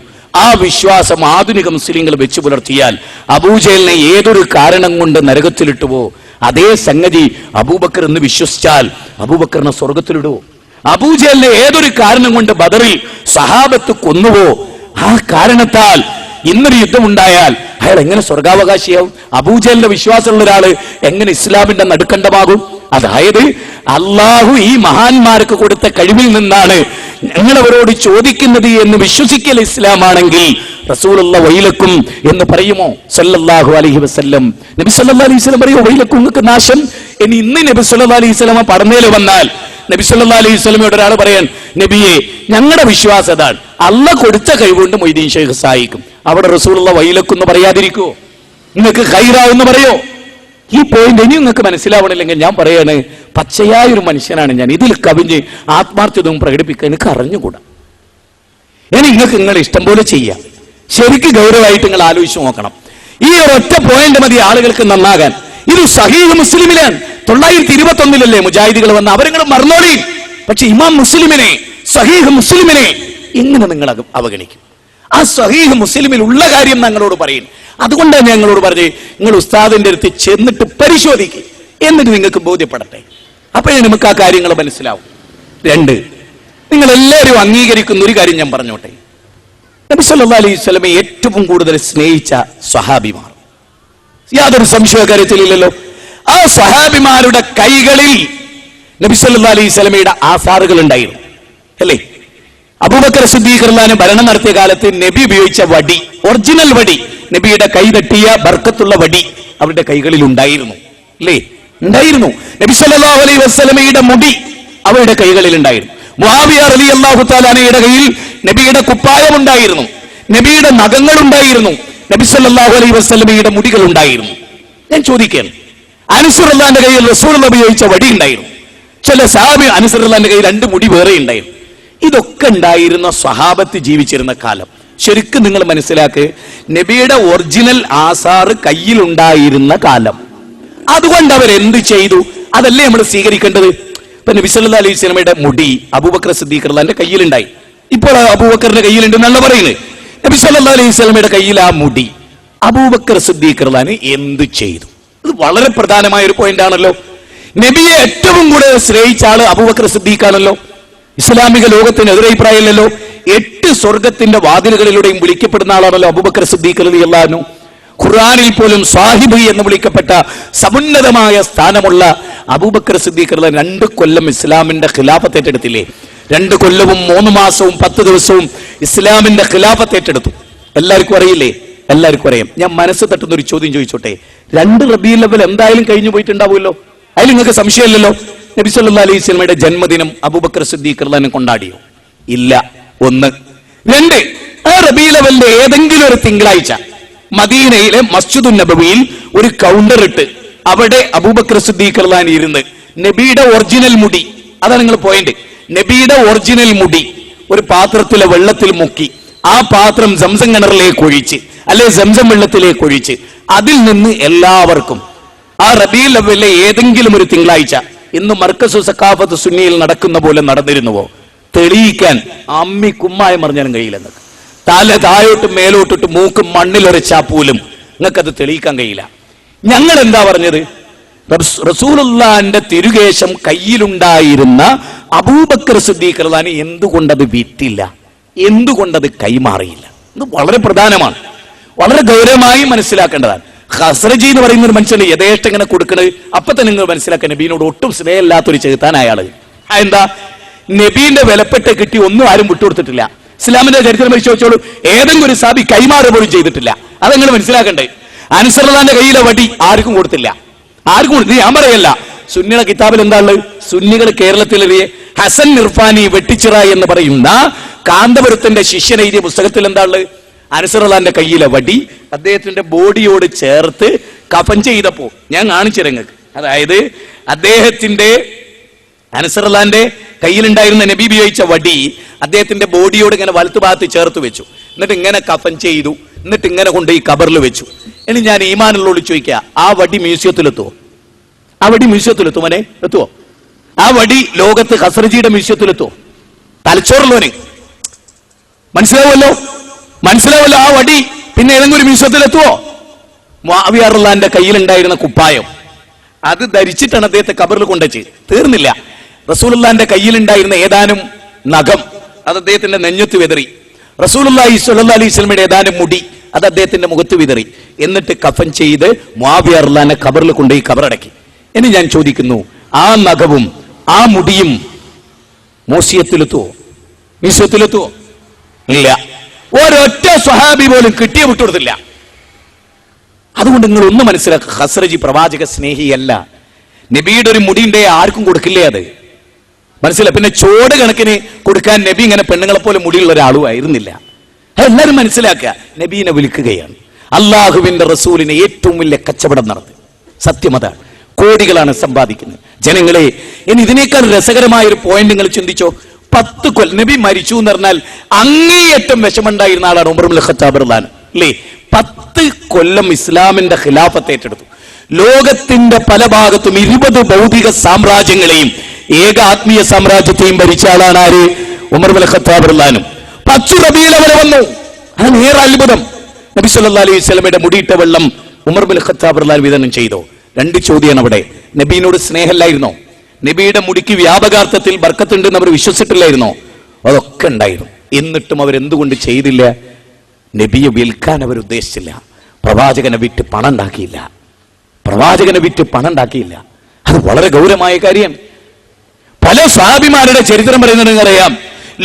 ആ വിശ്വാസം ആധുനിക മുസ്ലിങ്ങൾ വെച്ചു പുലർത്തിയാൽ അബൂജഹലിനെ ഏതൊരു കാരണം കൊണ്ട് നരകത്തിലിട്ടുവോ അതേ സംഗതി അബൂബക്കർ എന്ന് വിശ്വസിച്ചാൽ അബൂബക്കറിനെ സ്വർഗത്തിലിടുവോ? അബൂജഹലിനെ ഏതൊരു കാരണം കൊണ്ട് ബദറിൽ സഹാബത്ത് കൊന്നുവോ ആ കാരണത്താൽ ഇന്നൊരു യുദ്ധമുണ്ടായാൽ അയാൾ എങ്ങനെ സ്വർഗാവകാശിയാവും? അബൂജഹലിന്റെ വിശ്വാസമുള്ള ഒരാള് എങ്ങനെ ഇസ്ലാമിന്റെ നടുക്കണ്ടമാകും? അതായത് അള്ളാഹു ഈ മഹാന്മാർക്ക് കൊടുത്ത കഴിവിൽ നിന്നാണ് ഞങ്ങൾ അവരോട് ചോദിക്കുന്നത് എന്ന് വിശ്വസിക്കൽ ഇസ്ലാമാണെങ്കിൽ റസൂലുള്ള വൈലക്കും എന്ന് പറയുമോ? സല്ലല്ലാഹു അലൈഹി വസല്ലം. നബി സല്ലല്ലാഹു അലൈഹി വസല്ലം പറയോ വൈലക്കും, നിങ്ങൾക്ക് നാശം. ഇനി ഇന്ന് നബി സല്ലല്ലാഹു അലൈഹി വസല്ലം പറഞ്ഞേല് വന്നാൽ നബി സല്ലല്ലാഹു അലൈഹി വസല്ലമയോട് ഒരാൾ പറയാൻ, നബിയെ ഞങ്ങളുടെ വിശ്വാസം അതാണ്, അള്ളാഹ് കൊടുത്ത കഴിവുകൊണ്ട് മൊയ്തീൻ ഷെയ്ഖ് സഹായിക്കും. അവിടെ റസൂലുള്ള വൈലക്കും എന്ന് പറയാതിരിക്കോ? നിങ്ങൾക്ക് ഖൈറാവെന്ന് പറയോ? ഈ പോയിന്റ് ഇനി നിങ്ങൾക്ക് മനസ്സിലാവണില്ലെങ്കിൽ ഞാൻ പറയാണ്, പച്ചയായ ഒരു മനുഷ്യനാണ് ഞാൻ. ഇതിൽ കവിഞ്ഞ് ആത്മാർത്ഥതയും പ്രകടിപ്പിക്കാൻ എനിക്ക് അറിഞ്ഞുകൂടാ. ഇനി നിങ്ങൾക്ക് നിങ്ങൾ ഇഷ്ടം പോലെ ചെയ്യാം. ശരിക്ക് ഗൗരവമായിട്ട് നിങ്ങൾ ആലോചിച്ച് നോക്കണം. ഈ ഒറ്റ പോയിന്റ് മതി ആളുകൾക്ക് നന്നാകാൻ. ഇത് സഹീഹ് മുസ്ലിമിലാണ്. 921 മുജാഹിദികൾ വന്ന് അവരിങ്ങനെ മറന്നോളി. പക്ഷെ ഇമാം മുസ്ലിമിനെ, സഹീഹ് മുസ്ലിമിനെ എങ്ങനെ നിങ്ങൾ അവഗണിക്കും? ആ സഹീഹ് മുസ്ലിമിൽ ഉള്ള കാര്യം ഞങ്ങളോട് പറയും. അതുകൊണ്ടാണ് ഞങ്ങളോട് പറഞ്ഞ് നിങ്ങൾ ഉസ്താദിന്റെ അടുത്ത് ചെന്നിട്ട് പരിശോധിക്കും, എന്നിട്ട് നിങ്ങൾക്ക് ബോധ്യപ്പെടട്ടെ. അപ്പോഴേ നമുക്ക് ആ കാര്യങ്ങൾ മനസ്സിലാവും. 2, നിങ്ങൾ എല്ലാവരും അംഗീകരിക്കുന്ന ഒരു കാര്യം ഞാൻ പറഞ്ഞോട്ടെ. നബി സല്ലല്ലാഹു അലൈഹി വസല്ലമയെ ഏറ്റവും കൂടുതൽ സ്നേഹിച്ച സ്വഹാബിമാർ, യാതൊരു സംശയ കാര്യത്തിലില്ലല്ലോ. ആ സ്വഹാബിമാരുടെ കൈകളിൽ നബി സല്ലല്ലാഹു അലൈഹി വസല്ലമയുടെ ആസാറുകൾ ഉണ്ടായിരുന്നു, അല്ലേ? അബൂബക്കർ സിദ്ദീഖ് റളിയല്ലാഹു ഭരണം നടത്തിയ കാലത്ത് നബി ഉപയോഗിച്ച വടി, ഒറിജിനൽ വടി, നബിയുടെ കൈ തട്ടിയ ബർക്കത്തുള്ള വടി അവരുടെ കൈകളിൽ ഉണ്ടായിരുന്നു, അല്ലേ? ഉണ്ടായിരുന്നു. നബി സല്ലല്ലാഹു അലൈഹി വസല്ലമയുടെ മുടി അവരുടെ കൈകളിൽ ഉണ്ടായിരുന്നു. മുആവിയ റളിയല്ലാഹു തആല അൻഹുയുടെ കയ്യിൽ നബിയുടെ കുപ്പായം ഉണ്ടായിരുന്നു, നബിയുടെ നഖങ്ങൾ ഉണ്ടായിരുന്നു, നബി സല്ലല്ലാഹു അലൈഹി വസല്ലമയുടെ മുടികൾ ഉണ്ടായിരുന്നു. ഞാൻ ചോദിക്കുകയാണ്, അനസ് റളിയല്ലാഹുവിന്റെ കയ്യിൽ റസൂലുള്ളാഹി ഉപയോഗിച്ച വടി ഉണ്ടായിരുന്നു. ചില സഹാബി അനസ് റളിയല്ലാഹുവിന്റെ കയ്യിൽ 2 മുടി വേറെ ഉണ്ടായിരുന്നു. ഇതൊക്കെ ഉണ്ടായിരുന്ന സ്വഹാബത്ത് ജീവിച്ചിരുന്ന കാലം. ശരിക്കും നിങ്ങൾ മനസ്സിലാക്ക്, നബിയുടെ ഒറിജിനൽ ആസാറ് കയ്യിലുണ്ടായിരുന്ന കാലം. അതുകൊണ്ട് അവരെന്ത് ചെയ്തു? അതല്ലേ നമ്മൾ സ്വീകരിക്കേണ്ടത്. ഇപ്പൊ നബി സല്ലല്ലാഹു അലൈഹി വസല്ലമയുടെ മുടി അബൂബക്കർ സിദ്ദീഖ് റളിയല്ലാഹുവിന്റെ കയ്യിലുണ്ടായി. ഇപ്പോൾ അബൂബക്കറിന്റെ കയ്യിലുണ്ടെന്നാണ് പറയുന്നത്. നബി സല്ലല്ലാഹു അലൈഹി വസല്ലമയുടെ കയ്യിൽ ആ മുടി അബൂബക്കർ സിദ്ദീഖ് റളിയല്ലാഹു എന്ത് ചെയ്തു? ഇത് വളരെ പ്രധാനമായ ഒരു പോയിന്റ് ആണല്ലോ. നബിയെ ഏറ്റവും കൂടുതൽ സ്നേഹിച്ച ആള് അബൂബക്കർ സിദ്ദീഖ് ആണല്ലോ. ഇസ്ലാമിക ലോകത്തിന് എതിരഭിപ്രായമില്ലല്ലോ. 8 സ്വർഗത്തിന്റെ വാതിലുകളിലൂടെയും വിളിക്കപ്പെടുന്ന ആളാണല്ലോ അബൂബക്കർ സിദ്ദീഖ് റളിയല്ലാഹു അൻഹു. ഖുർആനിൽ പോലും സാഹിബ് എന്ന് വിളിക്കപ്പെട്ട സമുന്നതമായ സ്ഥാനമുള്ള അബൂബക്കർ സിദ്ദീഖ് റളിയല്ലാഹു 2 കൊല്ലം ഇസ്ലാമിന്റെ ഖിലാഫത്ത് ഏറ്റെടുത്തില്ലേ? 2 കൊല്ലവും 3 മാസവും 10 ദിവസവും ഇസ്ലാമിന്റെ ഖിലാഫത്ത് ഏറ്റെടുത്തു. എല്ലാവർക്കും അറിയില്ലേ? എല്ലാവർക്കും അറിയാം. ഞാൻ മനസ്സ് തട്ടുന്ന ഒരു ചോദ്യം ചോദിച്ചോട്ടെ. 2 റബീഉൽ അവ്വൽ എന്തായാലും കഴിഞ്ഞു പോയിട്ടുണ്ടാവുമല്ലോ, അതിൽ നിങ്ങൾക്ക് സംശയമില്ലല്ലോ. നബി സല്ലല്ലാഹു അലൈഹി വസല്ലമയുടെ ജന്മദിനം അബൂബക്കർ സിദ്ദീഖ് റളിയല്ലാഹു അൻഹു കൊണ്ടാടിയോ? ഇല്ല. 1. 2, ആ റബീഉൽ അവ്വലിന്റെ ഏതെങ്കിലും ഒരു തിങ്കളാഴ്ച മദീനയിലെ മസ്ജിദുൻ നബവിയിൽ ഒരു കൗണ്ടർ ഇട്ട് അവിടെ അബൂബക്കർ സിദ്ദീഖ് റളിയല്ലാഹു അൻഹു ഇരുന്ന് നബിയുടെ ഒറിജിനൽ മുടി, അതാണ് നിങ്ങൾ പോയിന്റ്, നബിയുടെ ഒറിജിനൽ മുടി ഒരു പാത്രത്തിലെ വെള്ളത്തിൽ മുക്കി ആ പാത്രം സംസം കിണറിലേക്ക് ഒഴിച്ച്, അല്ലെ സംസം വെള്ളത്തിലേക്ക് ഒഴിച്ച്, അതിൽ നിന്ന് എല്ലാവർക്കും ആ റബീഉൽ അവ്വലിലെ ഏതെങ്കിലും ഒരു തിങ്കളാഴ്ച ഇന്ന് മർക്കസു സഖാഫത്ത് സുന്നിയിൽ നടക്കുന്ന പോലെ നടന്നിരുന്നുവോ? തെളിയിക്കാൻ അമ്മി കുമ്മായം പറഞ്ഞാലും കഴിയില്ല. തല താഴോട്ട് മേലോട്ടിട്ട് മൂക്കും മണ്ണിലൊരച്ചാ പോലും നിങ്ങൾക്കത് തെളിയിക്കാൻ കഴിയില്ല. ഞങ്ങൾ എന്താ പറഞ്ഞത്? റസൂലുള്ളാഹിന്റെ തിരുകേശം കയ്യിലുണ്ടായിരുന്ന അബൂബക്കർ സിദ്ദീഖ് റളിയല്ലാഹു അൻഹു എന്തുകൊണ്ടത് വിറ്റില്ല, എന്തുകൊണ്ടത് കൈമാറിയില്ല? ഇത് വളരെ പ്രധാനമാണ്, വളരെ ഗൗരവമായി മനസ്സിലാക്കേണ്ടതാണ്. ഖസ്റജി എന്ന് പറയുന്ന ഒരു മനുഷ്യന് യഥേഷ്ടം ഇങ്ങനെ കൊടുക്കണത് അപ്പൊ തന്നെ നിങ്ങൾ മനസ്സിലാക്കാൻ നബീനോട് ഒട്ടും സ്നേഹമില്ലാത്തൊരു ചെറുത്താൻ അയാള്. എന്താ? നബീന്റെ വിലപ്പെട്ട കിട്ടി ഒന്നും ആരും വിട്ടുകൊടുത്തിട്ടില്ല. ഇസ്ലാമിന്റെ ചരിത്രം പരിശോധിച്ചോളൂ, ഏതെങ്കിലും ഒരു സാബി കൈമാറുക പോലും ചെയ്തിട്ടില്ല. അതെങ്ങനെ മനസ്സിലാക്കണ്ടേ? അനസ് റളിയല്ലാഹുവിന്റെ കയ്യിലെ വടി ആർക്കും കൊടുത്തില്ല, ആർക്കും കൊടുത്തില്ല. ഞാൻ പറയല്ല, സുന്നിയുടെ കിതാബിൽ എന്താണ്? സുന്നികൾ കേരളത്തിലെ ഹസൻ ഇർഫാനി വെട്ടിച്ചിറ എന്ന് പറയുന്ന കാന്തപുരത്തിന്റെ ശിഷ്യൻ എഴുതിയ പുസ്തകത്തിൽ എന്താണ്? അനസ് റളിയല്ലാഹുവിന്റെ കയ്യിലെ വടി അദ്ദേഹത്തിന്റെ ബോഡിയോട് ചേർത്ത് കഫൻ ചെയ്തപ്പോ ഞാൻ കാണിച്ചിരങ്ങൾക്ക് അതായത് അദ്ദേഹത്തിന്റെ അനസറുള്ളാന്റെ കയ്യിലുണ്ടായിരുന്ന നബി ഉപയോഗിച്ച വടി അദ്ദേഹത്തിന്റെ ബോഡിയോട് ഇങ്ങനെ വലത്തു ഭാഗത്ത് ചേർത്ത് വെച്ചു. എന്നിട്ട് ഇങ്ങനെ കഫൻ ചെയ്തു. എന്നിട്ട് ഇങ്ങനെ കൊണ്ട് ഈ കബറിൽ വെച്ചു. ഇനി ഞാൻ ഈമാനുള്ളോട് ചോദിക്കുക, ആ വടി മ്യൂസിയത്തിലെത്തുവോ? ആ വടി മ്യൂസിയത്തിലെത്തും? മോനെ എത്തുവോ? ആ വടി ലോകത്ത് ഖസ്റജിയുടെ മ്യൂസിയത്തിലെത്തുവോ? തലച്ചോറുള്ളവന് മനസ്സിലാവുമല്ലോ. ആ വടി പിന്നെ ഏതെങ്കിലും ഒരു മ്യൂസിയത്തിലെത്തുവോ? മുആവിയ റളിയല്ലാഹുവിന്റെ കയ്യിലുണ്ടായിരുന്ന കുപ്പായം അത് ധരിച്ചിട്ടാണ് അദ്ദേഹത്തെ കബറിൽ കൊണ്ടുവച്ച്. തീർന്നില്ല, റസൂലുള്ളാഹിന്റെ കയ്യിലുണ്ടായിരുന്ന ഏതാനും നഖം അത് അദ്ദേഹത്തിന്റെ നെഞ്ഞത്ത് വിതറി. റസൂലുള്ളാഹി സ്വല്ലല്ലാഹു അലൈഹി വസല്ലമയുടെ ഏതാനും മുടി അത് അദ്ദേഹത്തിന്റെ മുഖത്ത് വിതറി. എന്നിട്ട് കഫൻ ചെയ്ത് മുആവിയ റളിയല്ലാഹുവിനെ കബറിൽ കൊണ്ടുപോയി കബറടക്കി. ഇനി ഞാൻ ചോദിക്കുന്നു, ആ നഖവും ആ മുടിയും മ്യൂസിയത്തിലെത്തുവോ? ഇല്ല. ഒരൊറ്റ സ്വഹാബി പോലും കിട്ടിയ വിട്ടുകൊടുത്തില്ല. അതുകൊണ്ട് നിങ്ങൾ ഒന്ന് മനസ്സിലാക്കുക, ഖസ്റജി പ്രവാചക സ്നേഹിയല്ല. നബിയുടെ ഒരു മുടിയുണ്ടേ ആർക്കും കൊടുക്കില്ലേ? അത് മനസ്സിലായി. പിന്നെ ചോട് കണക്കിന് കൊടുക്കാൻ നബി ഇങ്ങനെ പെണ്ണുങ്ങളെ പോലെ മുടിയുള്ള ഒരാളും ആയിരുന്നില്ല. എല്ലാവരും മനസ്സിലാക്കുക, നബീനെ വിളിക്കുകയാണ്. അള്ളാഹുവിന്റെ റസൂലിനെ ഏറ്റവും വലിയ കച്ചവടം നടത്തി. സത്യമതാണ്, കോടികളാണ് സമ്പാദിക്കുന്നത്. ജനങ്ങളെ, ഇനി ഇതിനേക്കാൾ രസകരമായ ഒരു പോയിന്റ് നിങ്ങൾ ചിന്തിച്ചോ. 10 കൊല്ലം നബി മരിച്ചു എന്ന് പറഞ്ഞാൽ അങ്ങേയറ്റം വിഷമുണ്ടായിരുന്ന ആളാണ് ഉമർ ഇബ്നുൽ ഖത്താബ് റളിയല്ലാഹു അൻഹു അല്ലേ? 10 കൊല്ലം ഇസ്ലാമിന്റെ ഖിലാഫത്ത് ഏറ്റെടുത്തു. ലോകത്തിന്റെ പല ഭാഗത്തും 20 ഭൗതിക സാമ്രാജ്യങ്ങളെയും ഏക ആത്മീയ സാമ്രാജ്യത്തെയും ഭരിച്ച ആളാണ് ആര്? ഉമർ ഇബ്നുൽ ഖത്താബ് റളിയല്ലാഹു അൻഹു. 10 റബീഉൽ അവ്വൽ വന്നു. അതാണ് ഏറെ അത്ഭുതം. നബി സല്ലല്ലാഹു അലൈഹി വസല്ലമയുടെ മുടിയിട്ട വെള്ളം ഉമർ ഇബ്നുൽ ഖത്താബ് റളിയല്ലാഹു അൻഹു വിതരണം ചെയ്തു. 2 ചോദ്യമാണ് അവിടെ. നബീനോട് സ്നേഹമില്ലായിരുന്നോ? നബിയുടെ മുടിക്ക് വ്യാപകാർത്ഥത്തിൽ ബർക്കത്തുണ്ടെന്ന് അവർ വിശ്വസിച്ചിട്ടില്ലായിരുന്നോ? അതൊക്കെ ഉണ്ടായിരുന്നു. എന്നിട്ടും അവരെന്തുകൊണ്ട് ചെയ്തില്ല? നബിയെ വിൽക്കാൻ അവർ ഉദ്ദേശിച്ചില്ല. പ്രവാചകനെ വിറ്റ് പണം ഉണ്ടാക്കിയില്ല. അത് വളരെ ഗൗരവമായ കാര്യം. പല സ്വഹാബിമാരുടെ ചരിത്രം പറയുന്നത് അറിയാം.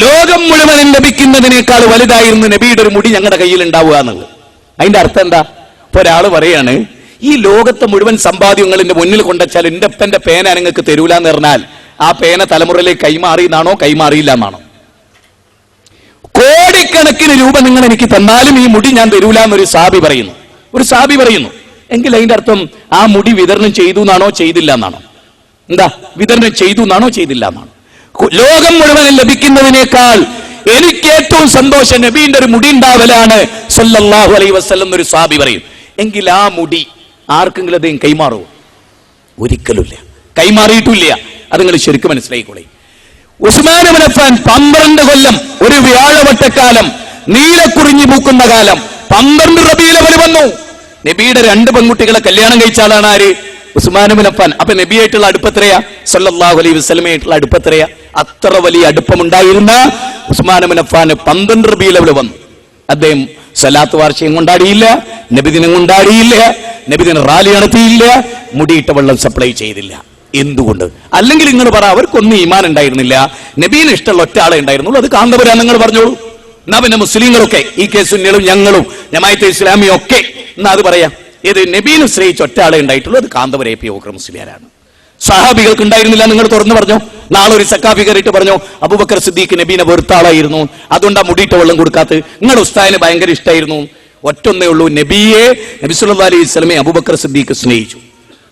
ലോകം മുഴുവനും ലഭിക്കുന്നതിനേക്കാൾ വലുതായിരുന്നു നബിയുടെ ഒരു മുടി ഞങ്ങളുടെ കയ്യിൽ ഉണ്ടാവുക എന്നുള്ളത്. അതിന്റെ അർത്ഥം എന്താ? ഇപ്പൊ ഒരാള് പറയാണ്, ഈ ലോകത്തെ മുഴുവൻ സമ്പാദ്യങ്ങൾ എന്റെ മുന്നിൽ കൊണ്ടുവച്ചാൽ എന്റെ അപ്പന്റെ പേന നിങ്ങൾക്ക് തരൂല എന്ന് പറഞ്ഞാൽ ആ പേന തലമുറയിലേക്ക് കൈമാറിയെന്നാണോ കൈമാറിയില്ല എന്നാണോ? കോടിക്കണക്കിന് രൂപ നിങ്ങൾ എനിക്ക് തന്നാലും ഈ മുടി ഞാൻ തരൂല എന്നൊരു സാബി പറയുന്നു. എങ്കിൽ അതിന്റെ അർത്ഥം ആ മുടി വിതരണം ചെയ്തു എന്നാണോ ചെയ്തില്ല എന്നാണോ? എന്താ വിതരണം ചെയ്തു എന്നാണോ ചെയ്തില്ല എന്നാണോ? ലോകം മുഴുവനും ലഭിക്കുന്നതിനേക്കാൾ എനിക്ക് ഏറ്റവും സന്തോഷം നബീന്റെ ഒരു മുടി ഉണ്ടാവലാണ് സല്ലല്ലാഹു അലൈഹി വസല്ലം എന്നൊരു സാബി പറയും. എങ്കിൽ ആ മുടി ആർക്കെങ്കിലും അദ്ദേഹം കൈമാറുമോ? ഒരിക്കലുമില്ല, കൈമാറിയിട്ടില്ല. അത് നിങ്ങൾ ശരിക്കും മനസ്സിലായിക്കോളെ. ഉസ്മാൻ ഇബ്നു അഫ്ഫാൻ 12 കൊല്ലം ഒരു വ്യാഴവട്ടക്കാലം നീലക്കുറിഞ്ഞി പൂക്കുന്ന കാലം 12 റബീഉൽ അവ്വൽ വന്നു. നബിയുടെ 2 പെൺകുട്ടികളെ കല്യാണം കഴിച്ച ആളാണ് ആര്? ഉസ്മാൻ ഇബ്നു അഫ്ഫാൻ. അപ്പൊ നബിയായിട്ടുള്ള അടുപ്പത്രയാ? സല്ലല്ലാഹു അലൈഹി വസല്ലമയായിട്ടുള്ള അടുപ്പത്രയാ? അത്ര വലിയ അടുപ്പമുണ്ടായിരുന്ന ഉസ്മാൻ ഇബ്നു അഫ്ഫാൻ 12 റബീഉൽ അവ്വൽ വന്നു. അദ്ദേഹം സലാത്ത് വാർഷികം കൊണ്ടാടിയില്ല, നബിദിനം കൊണ്ടാടിയില്ല, നബിദിന റാലി നടത്തിയില്ല, മുടിയിട്ട വെള്ളം സപ്ലൈ ചെയ്തില്ല. എന്തുകൊണ്ട്? അല്ലെങ്കിൽ നിങ്ങൾ പറ, അവർക്കൊന്നും ഈമാൻ ഉണ്ടായിരുന്നില്ല, നബീന് ഇഷ്ടമുള്ള ഒറ്റ ആളെ ഉണ്ടായിരുന്നുള്ളൂ, അത് കാന്തപുര നിങ്ങൾ പറഞ്ഞോളൂ. എന്നാ പിന്നെ മുസ്ലിങ്ങളൊക്കെ, ഈ കേസുകളും ഞങ്ങളും ജമാഅത്തെ ഇസ്ലാമിയും ഒക്കെ എന്നാ അത് പറയാം. ഏത് നബീനെ ശ്രയിച്ച ഒറ്റ ആളെ ഉണ്ടായിട്ടുള്ളൂ, അത് കാന്തപുര എ പി ബക്കർ മുസ്ലിയാരാണ്. സഹാബികൾക്ക് ഉണ്ടായിരുന്നില്ല, നിങ്ങൾ തുറന്നു പറഞ്ഞോ. നാളെ ഒരു സക്കാഫി കയറിയിട്ട് പറഞ്ഞോ അബൂബക്കർ സിദ്ദീഖ് നബീനെ വെറുത്ത ആളായിരുന്നു, അതുകൊണ്ടാ മുടിയിട്ട വെള്ളം കൊടുക്കാത്തത്, നിങ്ങളുടെ ഉസ്താദിന് ഭയങ്കര ഇഷ്ടമായിരുന്നു. ഒറ്റൊന്നേ ഉള്ളൂ, നബിയെ, നബി സല്ലല്ലാഹു അലൈഹി വസല്ലമയെ അബൂബക്കർ സിദ്ദീഖ് സ്നേഹിച്ചു.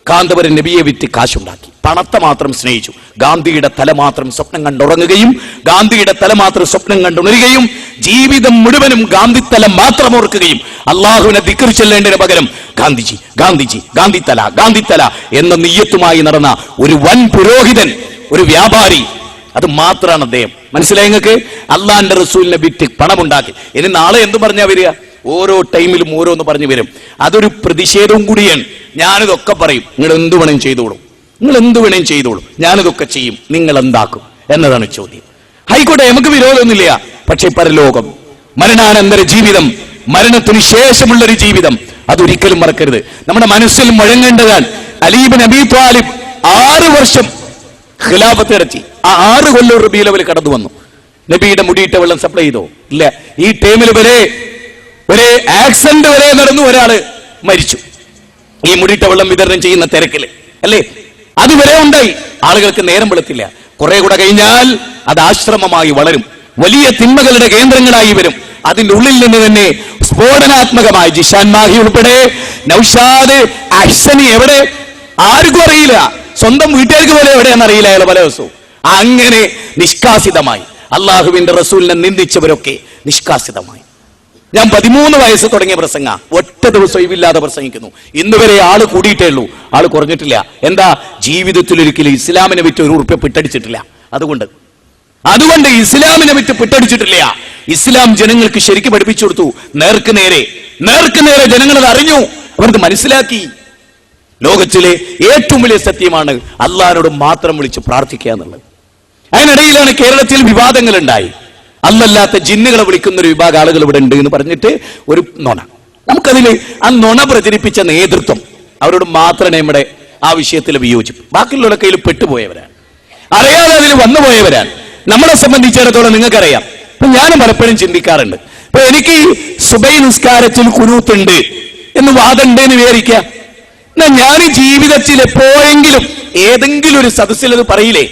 കാന്തപുരൻ നബിയെ വിറ്റ് കാശുണ്ടാക്കി, പണത്തെ മാത്രം സ്നേഹിച്ചു. ഗാന്ധിയുടെ തല മാത്രം സ്വപ്നം കണ്ടുറങ്ങുകയും ഗാന്ധിയുടെ തല മാത്രം സ്വപ്നം കണ്ടുണരുകയും ജീവിതം മുഴുവനും ഗാന്ധിത്തല മാത്രം ഓർക്കുകയും അള്ളാഹുവിനെ ദിക്ർ ചെല്ലേണ്ടതിന് പകരം ഗാന്ധിജി ഗാന്ധിജി ഗാന്ധിത്തല എന്ന നിയ്യത്തുമായി നടന്ന ഒരു വൻ പുരോഹിതൻ, ഒരു വ്യാപാരി, അത് മാത്രമാണ് അദ്ദേഹം. മനസ്സിലായി നിങ്ങൾക്ക്? അള്ളാഹിന്റെ റസൂലിനെ വിറ്റ് പണമുണ്ടാക്കി. ഇനി നാളെ എന്ത് പറഞ്ഞാ വരിക? ഓരോ ടൈമിലും ഓരോന്ന് പറഞ്ഞു വരും. അതൊരു പ്രതിഷേധവും കൂടിയാണ്. ഞാനിതൊക്കെ പറയും, നിങ്ങൾ എന്ത് വേണേലും ചെയ്തോളൂ, ഞാനിതൊക്കെ ചെയ്യും, നിങ്ങൾ എന്താക്കും എന്നതാണ് ചോദ്യം. ആയിക്കോട്ടെ, നമുക്ക് വിരോധമൊന്നുമില്ല. പക്ഷെ പരലോകം, മരണാനന്തര ജീവിതം, മരണത്തിന് ശേഷമുള്ളൊരു ജീവിതം, അതൊരിക്കലും മറക്കരുത്. നമ്മുടെ മനസ്സിൽ മുഴങ്ങേണ്ടതാണ്. അലി ഇബ്നു അബീ ത്വാലിബ് 6 വർഷം ഖിലാഫത്ത് നടത്തി. ആ 6 കൊല്ലം റബീഉൽ അവ്വൽ കടന്നു വന്നു. നബിയുടെ മുടിയിട്ട വെള്ളം സപ്ലൈ ചെയ്തോ? ഇല്ല. ഈ ടൈമിൽ വരെ ഒരു ആക്സിഡന്റ് വരെ നടന്നു, ഒരാള് മരിച്ചു ഈ മുടിയിട്ട വെള്ളം വിതരണം ചെയ്യുന്ന തിരക്കില്, അല്ലേ? അതുവരെ ഉണ്ടായി. ആളുകൾക്ക് നേരം വെളുത്തില്ല. കുറെ കൂടെ കഴിഞ്ഞാൽ അത് ആശ്രമമായി വളരും, വലിയ തിന്മകളുടെ കേന്ദ്രങ്ങളായി വരും. അതിന്റെ ഉള്ളിൽ നിന്ന് തന്നെ സ്ഫോടനാത്മകമായി ജിഷാൻ മാഹി ഉൾപ്പെടെ, നൗഷാദ്, അഹ്സനി, എവിടെ ആർക്കും അറിയില്ല, സ്വന്തം വീട്ടുകാർക്ക് പോലെ എവിടെയാണെന്ന് അറിയില്ല അയാൾ പല ദിവസവും. അങ്ങനെ നിഷ്കാസിതമായി അള്ളാഹുവിന്റെ റസൂലിനെ നിന്ദിച്ചവരൊക്കെ നിഷ്കാസിതമായി. ഞാൻ 13 വയസ്സ് തുടങ്ങിയ പ്രസംഗ ഒറ്റ ദിവസം ഒഴിവില്ലാതെ പ്രസംഗിക്കുന്നു. ഇന്നുവരെ ആള് കൂടിയിട്ടേ ഉള്ളൂ, ആള് കുറഞ്ഞിട്ടില്ല. എന്താ? ജീവിതത്തിൽ ഒരിക്കലും ഇസ്ലാമിനെ വിറ്റ് ഒരു ഉറുപ്പ്യ പിട്ടടിച്ചിട്ടില്ല. അതുകൊണ്ട് ഇസ്ലാമിനെ വിറ്റ് പിട്ടടിച്ചിട്ടില്ല. ഇസ്ലാം ജനങ്ങൾക്ക് ശരിക്കും പഠിപ്പിച്ചു കൊടുത്തു. നേർക്ക് നേരെ ജനങ്ങളത് അറിഞ്ഞു, അവർക്ക് മനസ്സിലാക്കി. ലോകത്തിലെ ഏറ്റവും വലിയ സത്യമാണ് അള്ളാഹിനോട് മാത്രം വിളിച്ച് പ്രാർത്ഥിക്കുക എന്നുള്ളത്. അതിനിടയിലാണ് കേരളത്തിൽ വിവാദങ്ങൾ ഉണ്ടായി. അല്ലല്ലാത്ത ജിന്നുകളെ വിളിക്കുന്ന ഒരു വിഭാഗം ആളുകൾ ഇവിടെ ഉണ്ട് എന്ന് പറഞ്ഞിട്ട് ഒരു നുണ. നമുക്കതിൽ ആ നുണ പ്രചരിപ്പിച്ച നേതൃത്വം അവരോട് മാത്രമേ നമ്മുടെ ആ വിഷയത്തിൽ വിയോജിപ്പ്. ബാക്കിയുള്ള കയ്യിൽ പെട്ടുപോയവരാണ്, അറിയാതെ അതിൽ വന്നുപോയവരാണ്. നമ്മളെ സംബന്ധിച്ചിടത്തോളം നിങ്ങൾക്കറിയാം. ഇപ്പൊ ഞാനും പലപ്പോഴും ചിന്തിക്കാറുണ്ട്. ഇപ്പൊ എനിക്ക് സുബൈ നിസ്കാരത്തിൽ കുനൂത്തുണ്ട് എന്ന് വാദമുണ്ട് എന്ന് വിചാരിക്കുക. എന്നാ ഞാൻ ജീവിതത്തിൽ എപ്പോഴെങ്കിലും ഏതെങ്കിലും ഒരു സദസ്സിൽ അത് പറയില്ലേ,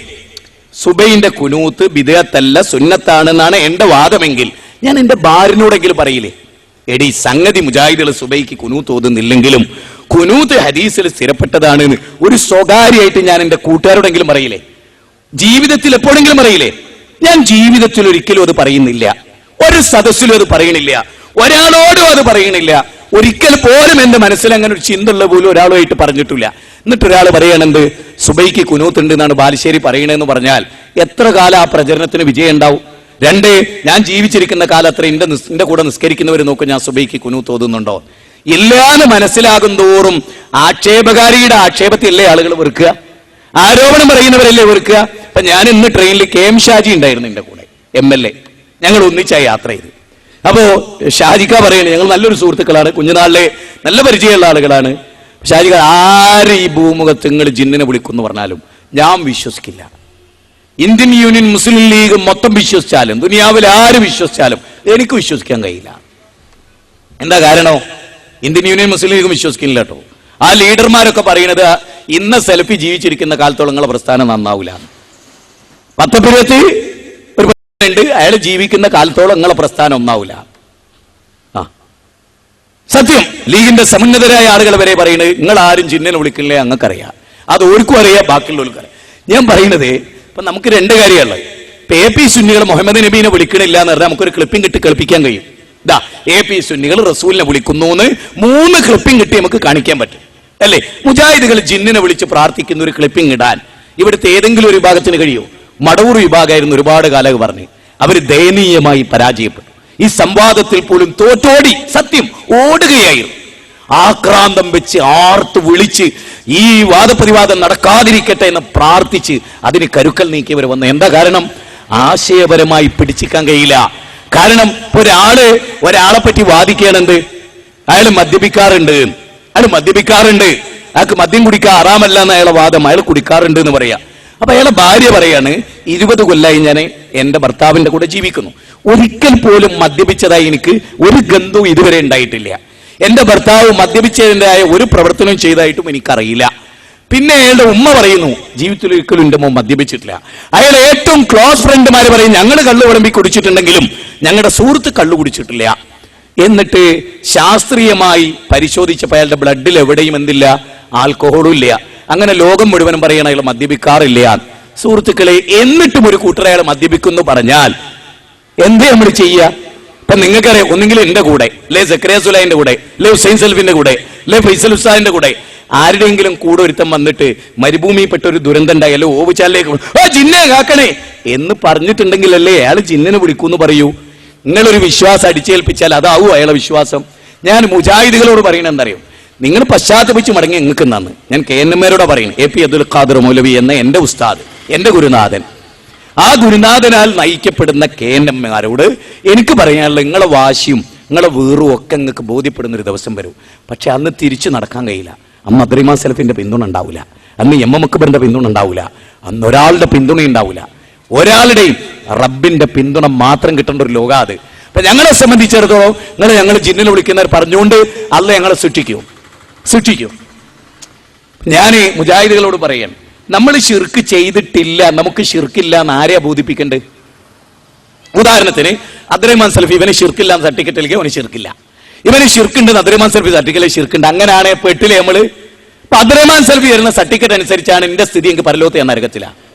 സുബൈന്റെ കുനൂത്ത് ബിദ്അത്തല്ല സുന്നത്താണെന്നാണ് എന്റെ വാദമെങ്കിൽ ഞാൻ എന്റെ ഭാര്യനോടെങ്കിലും പറയില്ലേ, എടി സംഗതി മുജാഹിദുകൾ സുബൈക്ക് കുനൂത്ത് ഓതുന്നില്ലെങ്കിലും കുനൂത്ത് ഹദീസിൽ സ്ഥിരപ്പെട്ടതാണ് ഒരു സ്വകാര്യമായിട്ട് ഞാൻ എന്റെ കൂട്ടുകാരോടെങ്കിലും പറയില്ലേ? ജീവിതത്തിൽ എപ്പോഴെങ്കിലും പറയില്ലേ? ഞാൻ ജീവിതത്തിൽ ഒരിക്കലും അത് പറയുന്നില്ല, ഒരു സദസ്സിലും അത് പറയണില്ല, ഒരാളോടും അത് പറയണില്ല. ഒരിക്കൽ പോലും എന്റെ മനസ്സിൽ അങ്ങനെ ഒരു ചിന്തയുള്ള പോലും ഒരാളുമായിട്ട് പറഞ്ഞിട്ടില്ല. എന്നിട്ട് ഒരാൾ പറയണെന്ത് സുബൈക്ക് കുനൂത്തുണ്ട് എന്നാണ് ബാലുശ്ശേരി പറയണെന്ന് പറഞ്ഞാൽ എത്ര കാലം ആ പ്രചരണത്തിന് വിജയം ഉണ്ടാവും? 2, ഞാൻ ജീവിച്ചിരിക്കുന്ന കാലം അത്ര എന്റെ കൂടെ നിസ്കരിക്കുന്നവർ നോക്കും ഞാൻ സുബൈക്ക് കുനൂത്ത് ഓതുന്നുണ്ടോ ഇല്ലാന്ന് മനസ്സിലാകും തോറും ആക്ഷേപകാരിയുടെ ആക്ഷേപത്തിലല്ലേ ആളുകൾ വെറുക്കുക, ആരോപണം പറയുന്നവരല്ലേ വെറുക്കുക. അപ്പൊ ഞാൻ ഇന്ന് ട്രെയിനിൽ KM ഷാജി ഉണ്ടായിരുന്നു എന്റെ കൂടെ, MLA. ഞങ്ങൾ ഒന്നിച്ചായി യാത്ര ചെയ്തു. അപ്പോ ഷാജിക്ക പറയണേ, ഞങ്ങൾ നല്ലൊരു സുഹൃത്തുക്കളാണ്, കുഞ്ഞുനാളിലെ നല്ല പരിചയമുള്ള ആളുകളാണ്. ഷാജിക്ക, ആര് ഈ ഭൂമുഖത്ത് നിങ്ങൾ ജിന്നിനെ വിളിക്കുന്നു പറഞ്ഞാലും ഞാൻ വിശ്വസിക്കില്ല. ഇന്ത്യൻ യൂണിയൻ മുസ്ലിം ലീഗ് മൊത്തം വിശ്വസിച്ചാലും ദുനിയാവിൽ ആര് വിശ്വസിച്ചാലും എനിക്ക് വിശ്വസിക്കാൻ കഴിയില്ല. എന്താ കാരണം? ഇന്ത്യൻ യൂണിയൻ മുസ്ലിം ലീഗ് വിശ്വസിക്കില്ല കേട്ടോ. ആ ലീഡർമാരൊക്കെ പറയുന്നത് ഇന്ന് സെൽഫി ജീവിച്ചിരിക്കുന്ന കാലത്തോളം നിങ്ങളെ പ്രസ്ഥാനം നന്നാവൂല. പത്തപ്പുരത്ത് ഒരു ഉണ്ട്, അയാൾ ജീവിക്കുന്ന കാലത്തോളം നിങ്ങളെ പ്രസ്ഥാനം ഒന്നാവൂല. സത്യം. ലീഗിന്റെ സമുന്നതരായ ആളുകൾ വരെ പറയുന്നത് നിങ്ങൾ ആരും ജിന്നിനെ വിളിക്കില്ലേ, അങ്ങക്കറിയാം. അത് ഓർക്കും അറിയാം, ബാക്കിയുള്ളവർക്ക് അറിയാം. ഞാൻ പറയുന്നത് ഇപ്പൊ നമുക്ക് 2 കാര്യമുള്ളത്. ഇപ്പൊ AP സുന്നികൾ മുഹമ്മദ് നബീനെ വിളിക്കണില്ല എന്ന് പറഞ്ഞാൽ നമുക്കൊരു ക്ലിപ്പിംഗ് കിട്ടി കളിപ്പിക്കാൻ കഴിയും. ഇതാ AP സുന്നികൾ റസൂലിനെ വിളിക്കുന്നു എന്ന് 3 ക്ലിപ്പിംഗ് കിട്ടി നമുക്ക് കാണിക്കാൻ പറ്റും അല്ലേ? മുജാഹിദുകൾ ജിന്നിനെ വിളിച്ച് പ്രാർത്ഥിക്കുന്ന ഒരു ക്ലിപ്പിംഗ് ഇടാൻ ഇവിടുത്തെ ഏതെങ്കിലും ഒരു വിഭാഗത്തിന് കഴിയുമോ? മടവൂർ വിഭാഗമായിരുന്നു ഒരുപാട് കാലം പറഞ്ഞ്, അവർ ദയനീയമായി പരാജയപ്പെട്ടു. ഈ സംവാദത്തിൽ പോലും തോറ്റോടി, സത്യം ഓടുകയായിരുന്നു. ആക്രാന്തം വെച്ച് ആർത്ത് വിളിച്ച് ഈ വാദപ്രതിവാദം നടക്കാതിരിക്കട്ടെ എന്ന് പ്രാർത്ഥിച്ച് അതിന് കരുക്കൽ നീക്കിയവർ വന്നു. എന്താ കാരണം? ആശയപരമായി പിടിച്ചിക്കാൻ കഴിയില്ല. കാരണം ഒരാളെ പറ്റി വാദിക്കുകയാണെന്ത്, അയാൾ മദ്യപിക്കാറുണ്ട്, അയാൾക്ക് മദ്യം കുടിക്കാൻ ആറാമല്ല എന്ന് അയാളെ വാദം, അയാൾ കുടിക്കാറുണ്ട് എന്ന് പറയാം. അപ്പൊ അയാളെ ഭാര്യ പറയാണ് 20 കൊല്ലമായി ഞാൻ എന്റെ ഭർത്താവിന്റെ കൂടെ ജീവിക്കുന്നു, ഒരിക്കൽ പോലും മദ്യപിച്ചതായി എനിക്ക് ഒരു ഗന്ധവും ഇതുവരെ ഉണ്ടായിട്ടില്ല, എന്റെ ഭർത്താവ് മദ്യപിച്ചതിൻ്റെതായ ഒരു പ്രവർത്തനം ചെയ്തായിട്ടും എനിക്കറിയില്ല. പിന്നെ അയാളുടെ ഉമ്മ പറയുന്നു ജീവിതത്തിൽ ഒരിക്കലും എന്റെ മോൻ മദ്യപിച്ചിട്ടില്ല. അയാൾ ഏറ്റവും ക്ലോസ് ഫ്രണ്ട്മാര് പറയും ഞങ്ങൾ കള്ളു വിളമ്പി കുടിച്ചിട്ടുണ്ടെങ്കിലും ഞങ്ങളുടെ സുഹൃത്ത് കള്ളു കുടിച്ചിട്ടില്ല. എന്നിട്ട് ശാസ്ത്രീയമായി പരിശോധിച്ചപ്പോൾ അയാളുടെ ബ്ലഡിൽ എവിടെയും എന്തില്ല, ആൽക്കഹോളും ഇല്ല. അങ്ങനെ ലോകം മുഴുവനും പറയണം അയാൾ മദ്യപിക്കാറില്ല. സുഹൃത്തുക്കളെ, എന്നിട്ടും ഒരു കൂട്ടർ അയാൾ മദ്യപിക്കുന്നു പറഞ്ഞാൽ എന്തേ നമ്മൾ ചെയ്യുക? ഇപ്പൊ നിങ്ങൾക്കറിയാം, ഒന്നെങ്കിലും എന്റെ കൂടെ, അല്ലെ സക്കറിയ സുലൈന്റെ കൂടെ, അല്ലെ ഹുസൈൻ സൽഫിന്റെ കൂടെ, അല്ലെ ഫൈസൽ ഉസ്താദിന്റെ കൂടെ ആരുടെയെങ്കിലും കൂടെ ഒരുത്തം വന്നിട്ട് മരുഭൂമിയിൽപ്പെട്ട ഒരു ദുരന്തം ഉണ്ടായല്ലോ ഓവുചാലിലേക്ക് ജിന്നെ കാക്കണേ എന്ന് പറഞ്ഞിട്ടുണ്ടെങ്കിൽ അല്ലേ അയാൾ ജിന്നിനെ വിളിക്കൂന്ന് പറയൂ. നിങ്ങളൊരു വിശ്വാസം അടിച്ചേൽപ്പിച്ചാൽ അതാവൂ അയാളെ വിശ്വാസം. ഞാൻ മുജാഹിദുകളോട് പറയണ എന്തറിയോ, നിങ്ങൾ പശ്ചാത്തപിച്ച് മടങ്ങി നിങ്ങൾക്ക് നന്ന്. ഞാൻ KNMരോട് പറയുന്നു, AP അബ്ദുൽ ഖാദർ മൗലവി എന്ന എന്റെ ഉസ്താദ്, എന്റെ ഗുരുനാഥൻ, ആ ഗുരുനാഥനാൽ നയിക്കപ്പെടുന്ന KNMമാരോട് എനിക്ക് പറയാനുള്ള നിങ്ങളെ വാശിയും നിങ്ങളെ വീറും ഒക്കെ നിങ്ങൾക്ക് ബോധ്യപ്പെടുന്ന ഒരു ദിവസം വരും. പക്ഷെ അന്ന് തിരിച്ചു നടക്കാൻ കഴിയില്ല. അന്ന് അബ്ദുറഹിമാൻ സലഫിന്റെ പിന്തുണ ഉണ്ടാവില്ല, അന്ന് MM അക്ബറിന്റെ പിന്തുണ ഉണ്ടാവില്ല, അന്ന് ഒരാളുടെ പിന്തുണ ഉണ്ടാവില്ല. ഒരാളുടെയും റബ്ബിന്റെ പിന്തുണ മാത്രം കിട്ടേണ്ട ഒരു ലോകം അത്. അപ്പൊ ഞങ്ങളെ സംബന്ധിച്ചിടത്തോളം ഞങ്ങൾ ജിന്നിനെ വിളിക്കുന്നവർ പറഞ്ഞുകൊണ്ട് അല്ല ഞങ്ങളെ സൃഷ്ടിക്കും. ഞാൻ മുജാഹിദുകളോട് പറയാൻ, നമ്മൾ ശിർക്ക് ചെയ്തിട്ടില്ല, നമുക്ക് ശിർക്കില്ല എന്ന് ആരെയാ ബോധിപ്പിക്കണ്ടേ? ഉദാഹരണത്തിന് അബ്ദുറഹിമാൻ സലഫി ഇവന് ശിർക്കില്ല സർട്ടിഫിക്കറ്റ് അല്ലെങ്കിൽ അവന് ശിർക്കില്ല, ഇവന് ശിർക്കുണ്ട് അബ്ദുറഹിമാൻ സലഫി സർട്ടിഫിക്കറ്റ് ശിർക്കുണ്ട്, അങ്ങനെയാണ് പെട്ടില്ലേ നമ്മള്? അബ്ദുറഹ്മാൻ സൽഫി വരുന്ന സർട്ടിഫിക്കറ്റ് അനുസരിച്ചാണ് എന്റെ സ്ഥിതി. എനിക്ക് പരലോകത്ത് ഞാൻ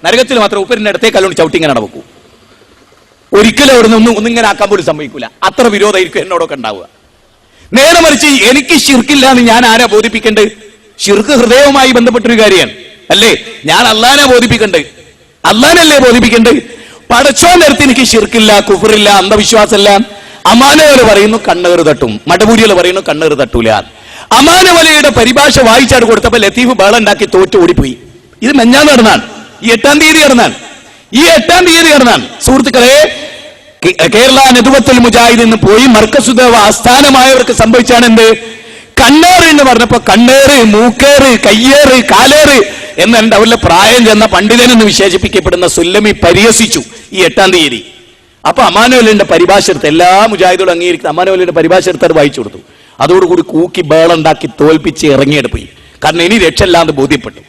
നരകത്തിൽ മാത്രം ഉപ്പരിന്റെ അടുത്തേക്ക് കല്ലുകൊണ്ട് ചവിട്ടി ഇങ്ങനെ നടക്കൂ. ഒരിക്കലും അവിടെ നിന്ന് ഒന്നിങ്ങനെ ആക്കാൻ പോലും സംഭവിക്കൂല. അത്ര വിരോധമായിരിക്കും എന്നോടൊക്കെ ഉണ്ടാവുക. നേരെ മറിച്ച് എനിക്ക് ശിർക്കില്ല എന്ന് ഞാൻ ആരാ ബോധിപ്പിക്കേണ്ടത്? ശിർക്ക് ഹൃദയവുമായി ബന്ധപ്പെട്ടൊരു കാര്യമാണ് അല്ലേ? ഞാൻ അള്ളാനെ ബോധിപ്പിക്കണ്ടേ? അള്ളാനല്ലേ ബോധിപ്പിക്കണ്ടേ? പടച്ചോൻ നേരത്തെ എനിക്ക് ശിർക്കില്ല, കുഫറില്ല, അന്ധവിശ്വാസമല്ല. അമാനവല പറയുന്നു കണ്ണേറ് തട്ടും, മടപൂരികൾ പറയുന്നു കണ്ണേറ് തട്ടൂല. അമാനവലയുടെ പരിഭാഷ വായിച്ചാട് കൊടുത്തപ്പോ ലത്തീഫ് ബേളുണ്ടാക്കി തോറ്റ് ഓടിപ്പോയി. ഇത് മെഞ്ഞാന്ന് നടന്നാണ്, ഈ 8-ാം തീയതി നടന്നാണ്. സുഹൃത്തുക്കളെ, കേരള നെതുവത്തുൽ മുജാഹിദ് എന്ന് പോയി മർക്കസുദേവ ആസ്ഥാനമായവർക്ക് സംഭവിച്ചാണ് എന്ത്? കണ്ണേറ് എന്ന് പറഞ്ഞപ്പോ കണ്ണേറ്, മൂക്കേറ്, കയ്യേറ്, കാലേറ് എന്നുണ്ട്. അവരുടെ പ്രായം ചെന്ന പണ്ഡിതനെന്ന് വിശേഷിപ്പിക്കപ്പെടുന്ന സുല്ലമി പരിഹസിച്ചു ഈ 8-ാം തീയതി. അപ്പൊ അമാനവലിന്റെ പരിഭാഷ എടുത്ത് എല്ലാ മുജാഹിദുകളും അംഗീകരിക്കുന്ന അമാനവലിന്റെ പരിഭാഷ എടുത്ത് അത് വായിച്ചു കൊടുത്തു. അതോടുകൂടി കൂക്കി ബേളുണ്ടാക്കി തോൽപ്പിച്ച് ഇറങ്ങിയെടുപ്പ് പോയി. കാരണം ഇനി രക്ഷയില്ലാന്ന് ബോധ്യപ്പെട്ടു.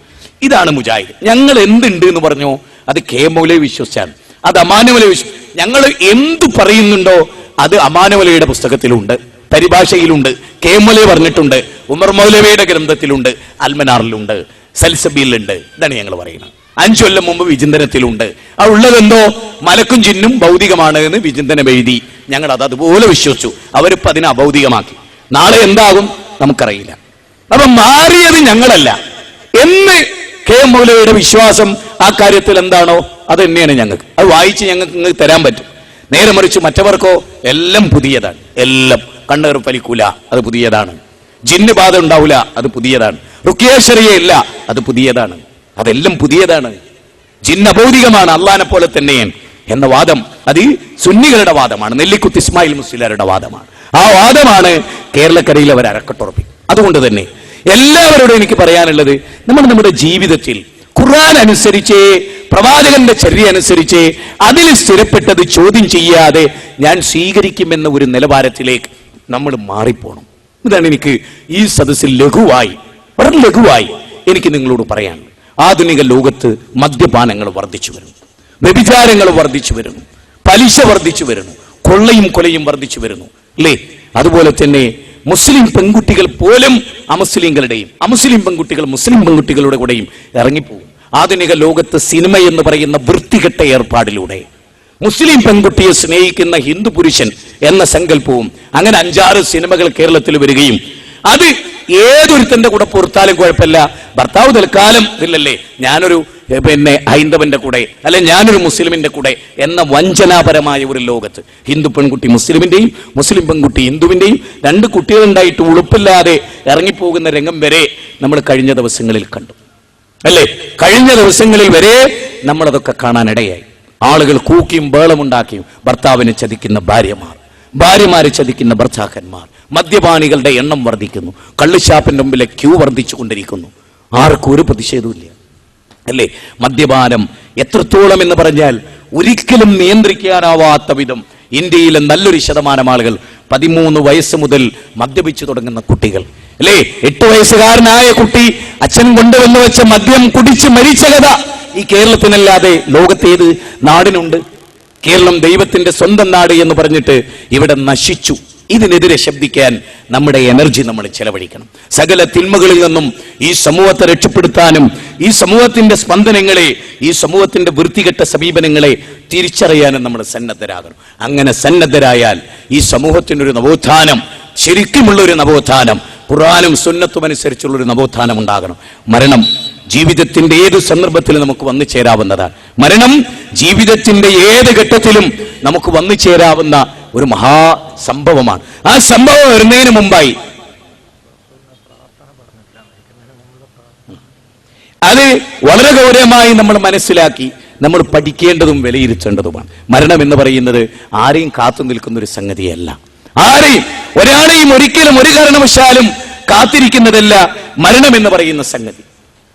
ഇതാണ് മുജാഹിദ്. ഞങ്ങൾ എന്തുണ്ട് എന്ന് പറഞ്ഞോ അത് കെ മൗലവി വിശ്വസിച്ചാണ്, അത് അമാനവലി ഞങ്ങൾ എന്തു പറയുന്നുണ്ടോ അത് അമാനവലയുടെ പുസ്തകത്തിലുണ്ട്, പരിഭാഷയിലുണ്ട്, കെ മൗലവി പറഞ്ഞിട്ടുണ്ട്, ഉമർ മൗലവിയുടെ ഗ്രന്ഥത്തിലുണ്ട്, അൽമനാറിലുണ്ട്, സൽസബീലുണ്ട്. ഇതാണ് ഞങ്ങൾ പറയുന്നത്. 5 കൊല്ലം മുമ്പ് വിചിന്തനത്തിലുണ്ട്. ആ ഉള്ളതെന്തോ മലക്കും ജിന്നും ഭൗതികമാണ് എന്ന് വിചിന്തനം എഴുതി. ഞങ്ങൾ അത് അതുപോലെ വിശ്വസിച്ചു. അവരിപ്പോ അതിനെ അഭൗതികമാക്കി. നാളെ എന്താകും നമുക്കറിയില്ല. അപ്പൊ മാറിയത് ഞങ്ങളല്ല എന്ന് കെ മൗലവിയുടെ വിശ്വാസം ആ കാര്യത്തിൽ എന്താണോ അത് തന്നെയാണ് ഞങ്ങൾക്ക്. അത് വായിച്ച് ഞങ്ങൾക്ക് തരാൻ പറ്റും. നേരെ മറിച്ച് മറ്റവർക്കോ എല്ലാം പുതിയതാണ്. എല്ലാം കണ്ണേറ് ഫലിക്കൂല, അത് പുതിയതാണ്. ജിന്ന് ബാധ ഉണ്ടാവില്ല, അത് പുതിയതാണ്. റുക്കിയ ഇല്ല, അത് പുതിയതാണ്. അതെല്ലാം പുതിയതാണ്. ജിന്ന് അഭൗതികമാണ്, അള്ളാനെ പോലെ തന്നെയാണ് എന്ന വാദം അത് സുന്നികളുടെ വാദമാണ്, നെല്ലിക്കുത്ത് ഇസ്മായിൽ മുസ്ലിയാരുടെ വാദമാണ്. ആ വാദമാണ് കേരളക്കരയിൽ അവർ അരക്കട്ടുറപ്പിക്കും. അതുകൊണ്ട് തന്നെ എല്ലാവരോടും എനിക്ക് പറയാനുള്ളത്, നമ്മുടെ ജീവിതത്തിൽ ഖുർആൻ അനുസരിച്ച്, പ്രവാചകന്റെ ചര്യ അനുസരിച്ച് അതിൽ സ്ഥിരപ്പെട്ടത് ചോദ്യം ചെയ്യാതെ ഞാൻ സ്വീകരിക്കുമെന്ന ഒരു നിലവാരത്തിലേക്ക് നമ്മൾ മാറിപ്പോണം. ഇതാണ് എനിക്ക് ഈ സദസ്സിൽ വളരെ ലഘുവായി എനിക്ക് നിങ്ങളോട് പറയാനുള്ളത്. ആധുനിക ലോകത്ത് മദ്യപാനങ്ങൾ വർദ്ധിച്ചു വരുന്നു, വ്യഭിചാരങ്ങൾ വർദ്ധിച്ചു വരുന്നു, പലിശ വർദ്ധിച്ചു വരുന്നു, കൊള്ളയും കൊലയും വർദ്ധിച്ചു വരുന്നു അല്ലേ? അതുപോലെ തന്നെ മുസ്ലിം പെൺകുട്ടികൾ പോലും അമുസ്ലിങ്ങളുടെയും, അമുസ്ലിം പെൺകുട്ടികൾ മുസ്ലിം പെൺകുട്ടികളുടെ കൂടെയും ഇറങ്ങിപ്പോകും. ആധുനിക ലോകത്ത് സിനിമ എന്ന് പറയുന്ന വൃത്തികെട്ട ഏർപ്പാടിലൂടെ മുസ്ലിം പെൺകുട്ടിയെ സ്നേഹിക്കുന്ന ഹിന്ദു പുരുഷൻ എന്ന സങ്കല്പവും അങ്ങനെ 5-6 സിനിമകൾ കേരളത്തിൽ വരികയും അത് ഏതൊരുത്തന്റെ കൂടെ പുറത്താലും കുഴപ്പമില്ല, ഭർത്താവ് തൽക്കാലം ഇല്ലല്ലേ ഞാനൊരു ഹൈന്ദവന്റെ കൂടെ അല്ലെ ഞാനൊരു മുസ്ലിമിന്റെ കൂടെ എന്ന വഞ്ചനാപരമായ ഒരു ലോകത്ത് ഹിന്ദു പെൺകുട്ടി മുസ്ലിമിന്റെയും മുസ്ലിം പെൺകുട്ടി ഹിന്ദുവിന്റെയും 2 കുട്ടികളുണ്ടായിട്ട് ഉളുപ്പില്ലാതെ ഇറങ്ങിപ്പോകുന്ന രംഗം വരെ നമ്മൾ കഴിഞ്ഞ ദിവസങ്ങളിൽ കണ്ടു അല്ലേ? കഴിഞ്ഞ ദിവസങ്ങളിൽ വരെ നമ്മളതൊക്കെ കാണാനിടയായി. ആളുകൾ കൂക്കിയും ബേളമുണ്ടാക്കിയും ഭർത്താവിനെ ചതിക്കുന്ന ഭാര്യമാരെ ചതിക്കുന്ന ഭർത്താക്കന്മാർ, മദ്യപാനികളുടെ എണ്ണം വർദ്ധിക്കുന്നു, കള്ളുഷാപ്പിന്റെ മുമ്പിലെ ക്യൂ വർദ്ധിച്ചു കൊണ്ടിരിക്കുന്നു. ആർക്കും ഒരു പ്രതിഷേധമില്ല അല്ലേ? മദ്യപാനം എത്രത്തോളം എന്ന് പറഞ്ഞാൽ ഒരിക്കലും നിയന്ത്രിക്കാനാവാത്ത വിധം ഇന്ത്യയിലെ നല്ലൊരു ശതമാനം ആളുകൾ 13 വയസ്സ് മുതൽ മദ്യപിച്ചു തുടങ്ങുന്ന കുട്ടികൾ അല്ലേ? 8 വയസ്സുകാരനായ കുട്ടി അച്ഛൻ കൊണ്ടുവന്നു വെച്ച മദ്യം കുടിച്ച് മരിച്ച കഥ ഈ കേരളത്തിനല്ലാതെ ലോകത്തേത് നാടിനുണ്ട്? കേരളം ദൈവത്തിന്റെ സ്വന്തം നാട് എന്ന് പറഞ്ഞിട്ട് ഇവിടെ നശിച്ചു. ഇതിനെതിരെ ശബ്ദിക്കാൻ നമ്മുടെ എനർജി നമ്മൾ ചെലവഴിക്കണം. സകല തിന്മകളിൽ നിന്നും ഈ സമൂഹത്തെ രക്ഷപ്പെടുത്താനും ഈ സമൂഹത്തിന്റെ സ്പന്ദനങ്ങളെ, ഈ സമൂഹത്തിന്റെ വൃത്തികെട്ട സമീപനങ്ങളെ തിരിച്ചറിയാനും നമ്മൾ സന്നദ്ധരാകണം. അങ്ങനെ സന്നദ്ധരായാൽ ഈ സമൂഹത്തിനൊരു നവോത്ഥാനം, ശരിക്കുമുള്ളൊരു നവോത്ഥാനം, ഖുർആനും സുന്നത്തും അനുസരിച്ചുള്ളൊരു നവോത്ഥാനം ഉണ്ടാകണം. മരണം ജീവിതത്തിന്റെ ഏത് സന്ദർഭത്തിലും നമുക്ക് വന്നു ചേരാവുന്നതാണ്. മരണം ജീവിതത്തിന്റെ ഏത് ഘട്ടത്തിലും നമുക്ക് വന്നു ചേരാവുന്ന ഒരു മഹാസംഭവമാണ്. ആ സംഭവം വരുന്നതിന് മുമ്പായി അത് വളരെ ഗൗരവമായി നമ്മൾ മനസ്സിലാക്കി നമ്മൾ പഠിക്കേണ്ടതും വിലയിരുത്തേണ്ടതുമാണ്. മരണം എന്ന് പറയുന്നത് ആരെയും കാത്തു നിൽക്കുന്ന ഒരു സംഗതിയല്ല. ഒരാളെയും ഒരിക്കലും ഒരു കാരണവശാലും കാത്തിരിക്കുന്നതല്ല മരണം എന്ന് പറയുന്ന സംഗതി.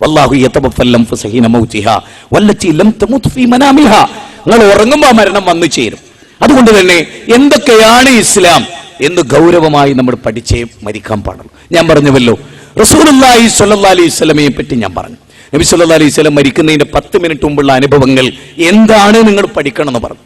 വല്ലാഹു യതവഫൽ അൻഫുസ ഹീന മൗതിഹാ വല്ലത്തി ലം തമുത് ഫീ മനാമിഹാ. നിങ്ങൾ ഉറങ്ങുമ്പോൾ മരണം വന്നു ചേരും. അതുകൊണ്ട് തന്നെ എന്തൊക്കെയാണ് ഇസ്ലാം എന്ന് ഗൗരവമായി നമ്മൾ പഠിച്ചേ മരിക്കാൻ പാടുള്ളൂ. ഞാൻ പറഞ്ഞുവല്ലോ, റസൂലുള്ളാഹി സ്വല്ലല്ലാഹി അലൈഹി വസല്ലമയെ പറ്റി ഞാൻ പറഞ്ഞു. നബി സല്ലല്ലാഹി അലൈഹി വസല്ലം മരിക്കുന്നതിന്റെ 10 മിനിറ്റ് മുമ്പുള്ള അനുഭവങ്ങൾ എന്താണ് നിങ്ങൾ പഠിക്കണം എന്ന് പറഞ്ഞു.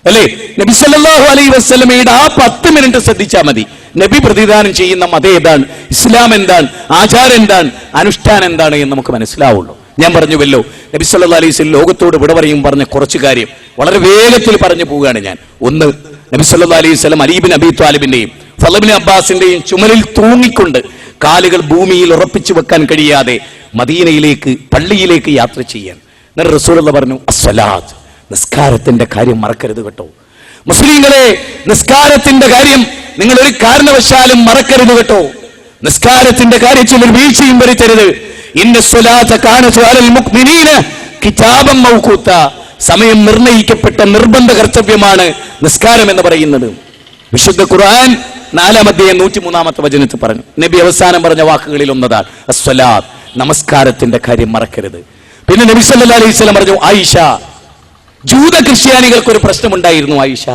അല്ലേ? നബി സല്ലല്ലാഹു അലൈഹി വസല്ലമയുടെ ആ 10 മിനിറ്റ് ശ്രദ്ധിച്ചാൽ മതി. നബി പ്രതിദാനം ചെയ്യുന്ന മതം ഏതാണ്, ഇസ്ലാം എന്താണ്, ആചാരം എന്താണ്, അനുഷ്ഠാനം എന്താണ് എന്ന് നമുക്ക് മനസ്സിലാവുള്ളൂ. ഞാൻ പറഞ്ഞുവല്ലോ, നബി സല്ലല്ലാഹു അലൈഹി വസല്ലം ലോകത്തോട് വിട പറയും പറഞ്ഞ കുറച്ച് കാര്യം വളരെ വേഗത്തിൽ പറഞ്ഞു പോവുകയാണ് ഞാൻ. ഒന്ന്, നബി സല്ലല്ലാഹു അലൈഹി വസല്ലം അലി ഇബ്നു അബീ ത്വാലിബിന്റെയും ഫള് ഇബ്നു അബ്ബാസിന്റെയും ചുമലിൽ തൂങ്ങിക്കൊണ്ട് കാലുകൾ ഭൂമിയിൽ ഉറപ്പിച്ചു വെക്കാൻ കഴിയാതെ മദീനയിലേക്ക്, പള്ളിയിലേക്ക് യാത്ര ചെയ്യാൻ റസൂലുള്ളാഹി പറഞ്ഞു, അസ്സലാത്ത്, നിസ്കാരത്തിന്റെ കാര്യം മറക്കരുത് കേട്ടോ. മുസ്ലിങ്ങളെ, നിസ്കാരത്തിന്റെ കാര്യം നിങ്ങൾ ഒരു കാരണവശാലും മറക്കരുത് കേട്ടോ. നിസ്കാരത്തിന്റെ കാര്യത്തിൽ ഒരു വീഴ്ചയും വരുത്തരുത്. ഇന്ന സ്വലാത്ത കാനതു അലൽ മുഅ്മിനീന കിതാബൻ മൗഖൂത, സമയം നിർണയിക്കപ്പെട്ട നിർബന്ധ കർത്തവ്യമാണ് നിസ്കാരം എന്ന് പറയുന്നത്. വിശുദ്ധ ഖുർആൻ 4-ാം അധ്യായം 103-ാമത്തെ വചനത്തിൽ പറഞ്ഞു. നബി അവസാനം പറഞ്ഞ വാക്കുകളിൽ ഒന്നതാണ് അസ്സലാത്ത്, നമസ്കാരത്തിന്റെ കാര്യം മറക്കരുത്. പിന്നെ നബി സല്ലല്ലാഹു അലൈഹി വസല്ലം പറഞ്ഞു, ആയിഷ, ജൂത ക്രിസ്ത്യാനികൾക്ക് ഒരു പ്രശ്നമുണ്ടായിരുന്നു ആയിഷ,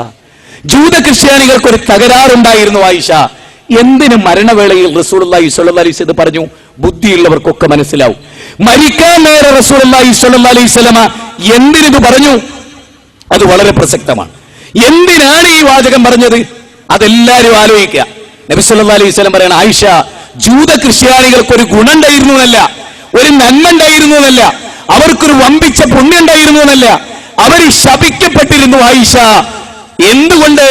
ജൂത ക്രിസ്ത്യാനികൾക്ക് ഒരു തകരാറുണ്ടായിരുന്നു ആയിഷ. എന്തിന് മരണവേളയിൽ റസൂലുള്ളാഹി സ്വല്ലല്ലാഹു അലൈഹി വസല്ലം പറഞ്ഞു? ബുദ്ധിയുള്ളവർക്കൊക്കെ മനസ്സിലാവും. മരിക്കാൻ നേരെ റസൂലുള്ളാഹി സ്വല്ലല്ലാഹു അലൈഹി വസല്ലം എന്തിനിത് പറഞ്ഞു? അത് വളരെ പ്രസക്തമാണ്. എന്തിനാണ് ഈ വാചകം പറഞ്ഞത്? അതെല്ലാരും ആലോചിക്കുക. നബി സല്ലല്ലാഹു അലൈഹി വസല്ലം പറയണം, ആയിഷ, ജൂത ക്രിസ്ത്യാനികൾക്ക് ഒരു ഗുണം ഉണ്ടായിരുന്നു എന്നല്ല, ഒരു നന്മ ഉണ്ടായിരുന്നു എന്നല്ല, അവർക്കൊരു വമ്പിച്ച പുണ്യം ഉണ്ടായിരുന്നു എന്നല്ല, അവർ ശപിക്കപ്പെട്ടിരുന്നു ആയിഷ. എന്തുകൊണ്ട്?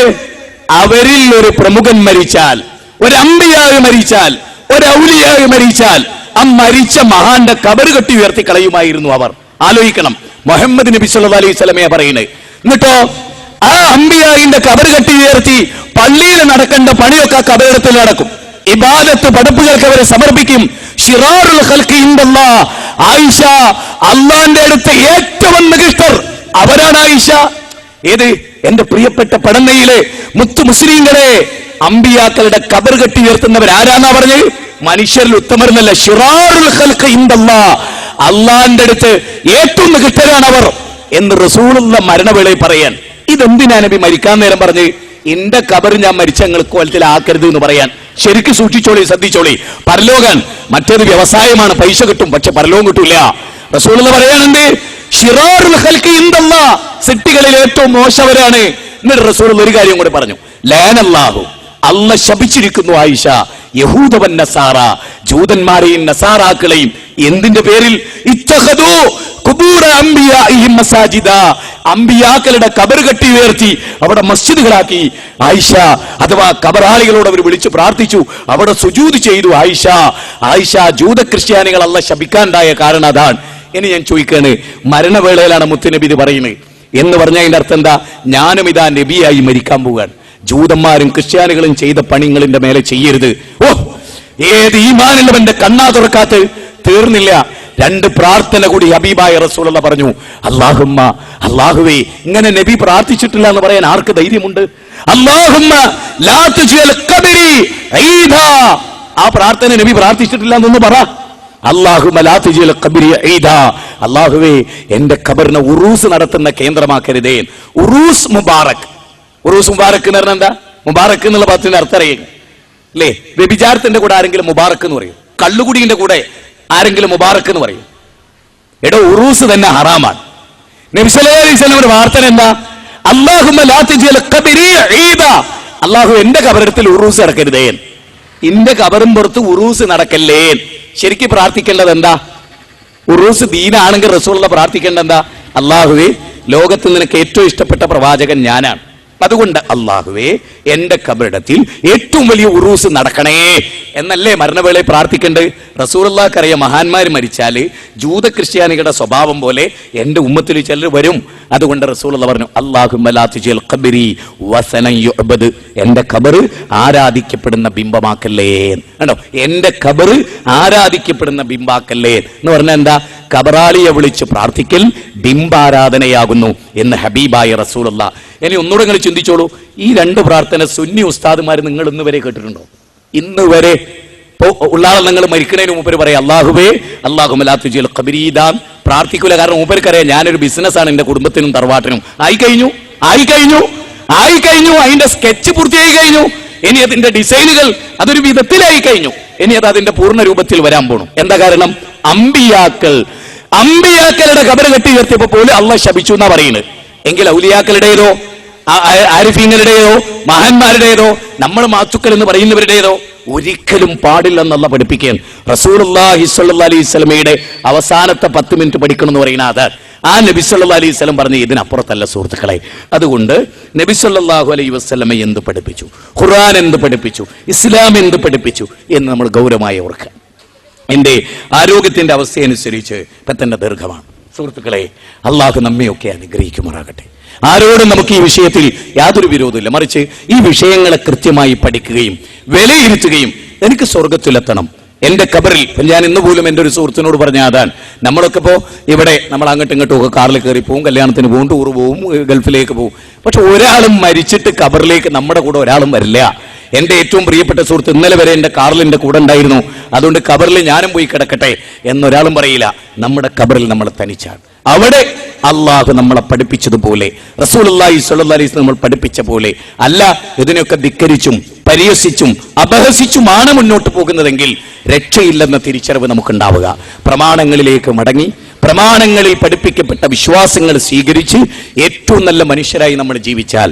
അവരിൽ ഒരു പ്രമുഖൻ മരിച്ചാൽ, ഒരു അമ്പിയാവ് മരിച്ചാൽ, ഒരു ഔലിയാവ് മരിച്ചാൽ, ആ മരിച്ച മഹാന്റെ കബർ കെട്ടി ഉയർത്തി കളയുമായിരുന്നു അവർ. ആലോചിക്കണം, മുഹമ്മദ് നബി സല്ലല്ലാഹു അലൈഹി വസല്ലമയെ പറയുന്നത്. എന്നിട്ടോ ആ അമ്പിയാവിന്റെ കബർ കെട്ടി ഉയർത്തി പള്ളിയിൽ നടക്കേണ്ട പണിയൊക്കെ കബറിടത്തിൽ നടക്കും. ഇബാദത്ത് പടപ്പുകൾക്ക് അവരെ സമർപ്പിക്കും. ശിറാറുൽ ഖൽഖി ഇൻദല്ലാഹ്, ആയിഷ അള്ളാന്റെ അടുത്ത് ഏറ്റവും നികൃഷ്ടർ അവരാണ് ആയിഷ. ഏത്? എന്റെ പ്രിയപ്പെട്ട പടന്നയിലെ മുത്തു മുസ്ലിങ്ങളെ, അമ്പിയാക്കളുടെ കബർ കെട്ടി ഉയർത്തുന്നവരാരാന്നാ പറഞ്ഞത്? മനുഷ്യരിൽ ഉത്തമരെന്നല്ല, ശിറാറുൽ ഖൽഖി ഇൻദല്ലാഹ്, അള്ളാന്റെ അടുത്ത് ഏറ്റവും നികൃഷ്ടരാണ് അവർ എന്ന് റസൂലുള്ള മരണവേളയിൽ പറയാൻ. ഇതെന്തിനാ നബി മരിക്കാൻ നേരം പറഞ്ഞ്? എന്റെ കബർ ഞാൻ മരിച്ച നിങ്ങൾ കോലത്തിലാക്കരുത് എന്ന് പറയാൻ. ശരിക്കും സൂക്ഷിച്ചോളി, ശ്രദ്ധിച്ചോളി. പരലോകൻ മറ്റേത് വ്യവസായമാണ്, പൈസ കിട്ടും, പക്ഷെ പരലോകം കിട്ടൂല. റസൂലുള്ള പറയാനുണ്ട്, ശിറാറുൽ ഖൽഖി ഇൻദല്ലാഹ്, സിട്ടികളിൽ ഏറ്റവും മോശവരാണ്. എന്നിട്ട് റസൂലുള്ള ഒരു കാര്യം കൂടെ പറഞ്ഞു, ലഅനല്ലാഹു, അല്ലാഹ് ശപിച്ചിരിക്കുന്നു ആയിഷ യഹൂദ വൻ നസാറ, ജൂതന്മാരെയും നസാറാക്കളെയും. എന്തിന്റെ പേരിൽ? ഇത്തഖദു ഖുബൂറ അംബിയാഇഹിം മസാജിദ, അമ്പിയാക്കളുടെ കബർ കെട്ടി ഉയർത്തി അവിടെ മസ്ജിദുകളാക്കി. ആയിഷ അഥവാ കബറാളികളോട് അവർ വിളിച്ചു പ്രാർത്ഥിച്ചു, അവിടെ സുജൂദ് ചെയ്തു. ആയിഷ ജൂത ക്രിസ്ത്യാനികൾ അല്ലാഹ് ശപിക്കാണ്ടായ കാരണം അതാണ്. ഇനി ഞാൻ ചോദിക്കാണ്, മരണവേളയിലാണ് മുത്തുനബി ഇത് പറയുന്നത് എന്ന് പറഞ്ഞാൽ അതിന്റെ അർത്ഥം എന്താ? ഞാനും ഇതാ നബിയായി മരിക്കാൻ പോവുകയാണ്. ജൂതന്മാരും ക്രിസ്ത്യാനികളും ചെയ്ത പണികളിന്റെ മേലെ ചെയ്യരുത്. ഓ, ഏത് ഈമാനുള്ളവന്റെ കണ്ണാ തുറക്കാത്ത തീർന്നില്ല. 2 പ്രാർത്ഥന കൂടി ഹബീബായ റസൂലുള്ള പറഞ്ഞു. അല്ലാഹുമ്മ, അല്ലാഹുവേ, ഇങ്ങനെ നബി പ്രാർത്ഥിച്ചിട്ടില്ല എന്ന് പറയാൻ ആർക്ക് ധൈര്യമുണ്ട്? അല്ലാഹുമ്മ ലാ തുജ്അൽ ഖബരി ഈദാ, ആ പ്രാർത്ഥന നബി പ്രാർത്ഥിച്ചിട്ടില്ല എന്നൊന്ന് പറ. അല്ലാഹുമ്മ ലാ തുജ്അൽ ഖബരി ഈദാ, അല്ലാഹുവേ, എന്റെ ഖബറിനെ ഉറൂസ് നടത്തുന്ന കേന്ദ്രമാക്കരുതേ. ഉറൂസ് മുബാറക്. ഉറൂസ് മുബാറക് എന്ന് പറഞ്ഞാൽ എന്താ? മുബാറക് എന്നുള്ള പദത്തിന്റെ അർത്ഥം അറിയുക അല്ലേ? വ്യഭിചാരത്തിന്റെ കൂടെ ആരെങ്കിലും മുബാറക് എന്ന് പറയും, കള്ളുകുടിയുടെ കൂടെ ആരെങ്കിലും മുബാറക് എന്ന് പറയും. എടോ, ഉറൂസ് തന്നെ ഹറാമാണ്. നബി സല്ലല്ലാഹു അലൈഹി വസല്ലമയുടെ പ്രാർത്ഥന എന്താ? അല്ലാഹുമ്മ ലാ തുജ്അൽ ഖബരി ഈദാ, അല്ലാഹു എന്റെ ഖബറിടത്തിൽ ഉറൂസ് നടക്കരുതേ, എന്റെ ഖബറും പുറത്ത് ഉറൂസ് നടക്കല്ലേ. ശരിക്കും പ്രാർത്ഥിക്കേണ്ടത് എന്താ? ഉറൂസ് ദീനാണെങ്കിൽ റസൂലുള്ള പ്രാർത്ഥിക്കേണ്ടത് എന്താ? അല്ലാഹുവേ, ലോകത്ത് നിനക്ക് ഏറ്റവും ഇഷ്ടപ്പെട്ട പ്രവാചകൻ ഞാനാണ്, അതുകൊണ്ട് അല്ലാഹുവേ, എന്റെ ഖബറിടത്തിൽ ഏറ്റവും വലിയ ഉറൂസ് നടക്കണേ എന്നല്ലേ മരണവേളയിൽ പ്രാർത്ഥിക്കേണ്ടത്. റസൂലുള്ളാഹിക്ക് അറിയാം, മഹാന്മാർ മരിച്ചാല് ജൂത ക്രിസ്ത്യാനികളുടെ സ്വഭാവം പോലെ എന്റെ ഉമ്മത്തിൽ ചിലർ വരും. അതുകൊണ്ട് റസൂലുള്ളാഹി പറഞ്ഞു, അല്ലാഹുമ്മ ലാ തുജ്അൽ ഖബരി വസനൻ യുഅബദ്, എന്റെ ഖബർ ആരാധിക്കപ്പെടുന്ന ബിംബമാക്കല്ലേ. കണ്ടോ, എന്റെ ഖബർ ആരാധിക്കപ്പെടുന്ന ബിംബാക്കല്ലേ എന്ന് പറഞ്ഞാൽ എന്താ? ഖബറാളിയെ വിളിച്ച് പ്രാർത്ഥിക്കൽ ബിംബാരാധനയാകുന്നു എന്ന് ഹബീബായ റസൂലുള്ളാഹി. ഇനി ഒന്നുകൂടെ നിങ്ങൾ ചിന്തിച്ചോളൂ, ഈ 2 പ്രാർത്ഥന സുന്നി ഉസ്താദുമാർ നിങ്ങൾ ഇന്ന് വരെ കേട്ടിട്ടുണ്ടോ? ഇന്ന് വരെ ഉള്ള ആൾ നിങ്ങൾ മരിക്കുന്നതിന് മുമ്പ് പറയാം, അല്ലാഹുവേ, അല്ലാഹുമ്മ ലാ തുജ്അൽ ഖബരി ഈദാ പ്രാർത്ഥിക്കൂല. കാരണം മൂപ്പർക്കറിയാം ഞാനൊരു ബിസിനസ്സാണ് എന്റെ കുടുംബത്തിനും തറവാട്ടിനും. ആയി കഴിഞ്ഞു. അതിന്റെ സ്കെച്ച് പൂർത്തിയായി കഴിഞ്ഞു. ഇനി അതിന്റെ ഡിസൈനുകൾ അതൊരു വിധത്തിലായി കഴിഞ്ഞു. ഇനി അത് അതിന്റെ പൂർണ്ണ രൂപത്തിൽ വരാൻ പോണു. എന്താ കാരണം? അമ്പിയാക്കളുടെ ഖബർ കെട്ടി ഉയർത്തിയപ്പോ പോലും അള്ളാഹ് ശപിച്ചു എന്നാ പറയുന്നത്. എങ്കിൽ ഔലിയാക്കളുടേതോ? ആരിഫീങ്ങളുടേതോ മഹാന്മാരുടേതോ നമ്മൾ മാത്തുക്കൽ എന്ന് പറയുന്നവരുടേതോ ഒരിക്കലും പാടില്ലെന്നുള്ള പഠിപ്പിക്കാൻ റസൂലുള്ളാഹി സ്വല്ലല്ലാഹി അലൈഹി വസല്ലമയുടെ അവസാനത്തെ 10 മിനിറ്റ് പഠിക്കണം എന്ന് പറയുന്നത് ആ നബി സല്ലല്ലാഹു അലൈഹി വസല്ലം പറഞ്ഞ ഇതിനപ്പുറത്തല്ല സുഹൃത്തുക്കളെ. അതുകൊണ്ട് നബി സല്ലല്ലാഹു അലൈഹി വസല്ലമ എന്ത് പഠിപ്പിച്ചു, ഖുർആൻ എന്ത് പഠിപ്പിച്ചു, ഇസ്ലാം എന്ത് പഠിപ്പിച്ചു എന്ന് നമ്മൾ ഗൗരവമായി ഓർക്കുക. എൻ്റെ ആരോഗ്യത്തിന്റെ അവസ്ഥയനുസരിച്ച് പെട്ടെന്ന് ദീർഘമാണ് സുഹൃത്തുക്കളെ. അള്ളാഹു നമ്മയൊക്കെ അനുഗ്രഹിക്കുമാറാകട്ടെ. ആരോടും നമുക്ക് ഈ വിഷയത്തിൽ യാതൊരു വിരോധമില്ല, മറിച്ച് ഈ വിഷയങ്ങളെ കൃത്യമായി പഠിക്കുകയും വിലയിരുത്തുകയും എനിക്ക് സ്വർഗത്തിലെത്തണം. എന്റെ കബറിൽ ഞാൻ ഇന്ന് പോലും എൻ്റെ ഒരു സുഹൃത്തിനോട് പറഞ്ഞ അതാണ്, നമ്മളൊക്കെ ഇപ്പോൾ ഇവിടെ നമ്മൾ അങ്ങോട്ടും ഇങ്ങോട്ടും ഒക്കെ കാറിൽ കയറി പോകും, കല്യാണത്തിന് പോകും, ടൂർ പോകും, ഗൾഫിലേക്ക് പോകും. പക്ഷെ ഒരാളും മരിച്ചിട്ട് കബറിലേക്ക് നമ്മുടെ കൂടെ ഒരാളും വരില്ല. എന്റെ ഏറ്റവും പ്രിയപ്പെട്ട സുഹൃത്ത് ഇന്നലെ വരെ എന്റെ കാറിൽ എന്റെ കൂടെ ഉണ്ടായിരുന്നു, അതുകൊണ്ട് കബറിൽ ഞാനും പോയി കിടക്കട്ടെ എന്നൊരാളും പറയില്ല. നമ്മുടെ കബറിൽ നമ്മൾ തനിച്ചാണ്. അവിടെ അള്ളാഹു നമ്മളെ പഠിപ്പിച്ചതുപോലെ റസൂലുള്ളാഹി സ്വല്ലല്ലാഹി അലൈഹി വസല്ലം നമ്മൾ പഠിപ്പിച്ച പോലെ അല്ല ഇതിനൊക്കെ ധിക്കരിച്ചും പരിഹസിച്ചും അപഹസിച്ചുമാണ് മുന്നോട്ട് പോകുന്നതെങ്കിൽ രക്ഷയില്ലെന്ന തിരിച്ചറിവ് നമുക്കുണ്ടാവുക. പ്രമാണങ്ങളിലേക്ക് മടങ്ങി പ്രമാണങ്ങളിൽ പഠിപ്പിക്കപ്പെട്ട വിശ്വാസങ്ങൾ സ്വീകരിച്ച് ഏറ്റവും നല്ല മനുഷ്യരായി നമ്മൾ ജീവിച്ചാൽ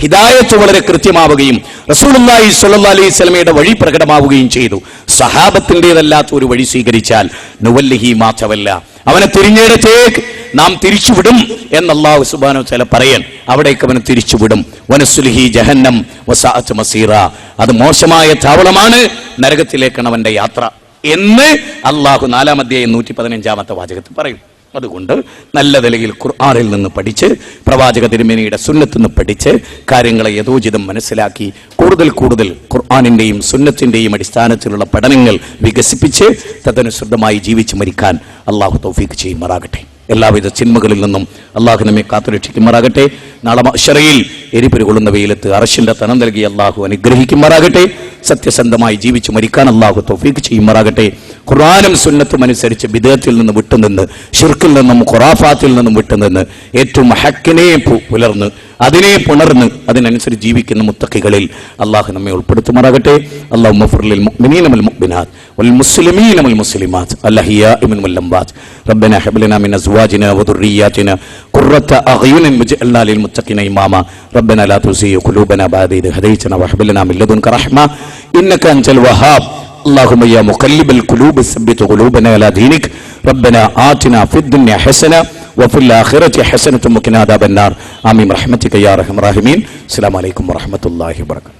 ഹിദായത്ത് വളരെ കൃത്യമാവുകയും റസൂലുള്ളാഹി സ്വല്ലല്ലാഹി അലൈഹി വസല്ലമയുടെ വഴി പ്രകടമാവുകയും ചെയ്തു. സഹാബത്തിൻ്റെതല്ലാത്ത ഒരു വഴി സ്വീകരിച്ചാൽ നുവല്ലിഹി മാ തവല്ല, അവനെ തിരിഞ്ഞിടത്തേക്ക് നാം തിരിച്ചുവിടും എന്ന് അല്ലാഹു സുബ്ഹാനഹു വ തആല പറയാൻ, അവിടേക്ക് അവനെ തിരിച്ചുവിടും. വനസ്ലുഹി ജഹന്നം വസഅത് മസീറ, അത് മോശമായ താവളമാണ്, നരകത്തിലേക്കാണ് അവന്റെ യാത്ര എന്ന് അള്ളാഹു 4-ാം അധ്യായം 115-ാമത്തെ വാചകത്തിൽ പറയും. അതുകൊണ്ട് നല്ല നിലയിൽ ഖുർആനിൽ നിന്ന് പഠിച്ച് പ്രവാചക തിരുമേനിയുടെ സുന്നത്ത് നിന്ന് പഠിച്ച് കാര്യങ്ങളെ യഥോചിതം മനസ്സിലാക്കി കൂടുതൽ കൂടുതൽ ഖുർആനിന്റെയും സുന്നത്തിന്റെയും അടിസ്ഥാനത്തിലുള്ള പഠനങ്ങൾ വികസിപ്പിച്ച് തദനുസൃതമായി ജീവിച്ച് മരിക്കാൻ അള്ളാഹു തൗഫീഖ് ചെയ്യുമാറാകട്ടെ. എല്ലാവിധ ചിന്മകളിൽ നിന്നും അള്ളാഹു നമ്മെ കാത്തുരക്ഷിക്കുമാറാകട്ടെ. നാളെ മഹ്ശറയിൽ എരിപൊരി കൊള്ളുന്ന വെയിലത്ത് അർശിന്റെ തനം നൽകി അള്ളാഹു അനുഗ്രഹിക്കുമാറാകട്ടെ. സത്യസന്ധമായി ജീവിച്ചു മരിക്കാൻ അള്ളാഹു തൗഫീഖ് ചെയ്യുമാറാകട്ടെ. ഖുർആനും സുന്നത്തും അനുസരിച്ച് ബിദ്അത്തിൽ നിന്ന് വിട്ടുനിന്ന് ശിർക്കിൽ നിന്നും ഖുറാഫാത്തിൽ നിന്നും വിട്ടുനിന്ന് ഏറ്റവും ഹക്കിനെ പുലർന്ന് അതിനെ പുണർന്ന് അതിനനുസരിച്ച് ജീവിക്കുന്ന മുത്തഖികളിൽ അള്ളാഹു നമ്മെ ഉൾപ്പെടുത്തുമാറാകട്ടെ. അല്ലാഹുമ്മ ഗ്ഫിർ ലിൽ മുഅ്മിനീന വൽ മുഅ്മിനാത്ത് വൽ മുസ്ലിമീന വൽ മുസ്ലിമാത്ത് അൽഅഹ്യാഇ മിൻഹും വൽ അംവാത്ത് റബ്ബനാ ഹബ് ലനാ മിൻ അസ്വാജിനാ വദുർരിയ്യാതിനാ ഖുർറത അഅ്യുനിൻ വജ്അൽനാ ലിൽ മുത്തഖീന ഇമാമാ റബ്ബനാ ലാ തുസിഗ ഖുലൂബനാ ബഅദ ഇദ് ഹദൈതനാ വഹബ് ലനാ മിൻ ലദുൻക റഹ്മ ഇന്നക അൻതൽ വഹാബ് اللهم يا مقلب القلوب ثبت قلوبنا على دينك ربنا آتنا في الدنيا حسنة وفي الآخرة حسنة وقنا عذاب النار آمين برحمتك يا أرحم الراحمين. السلام عليكم ورحمة الله وبركاته.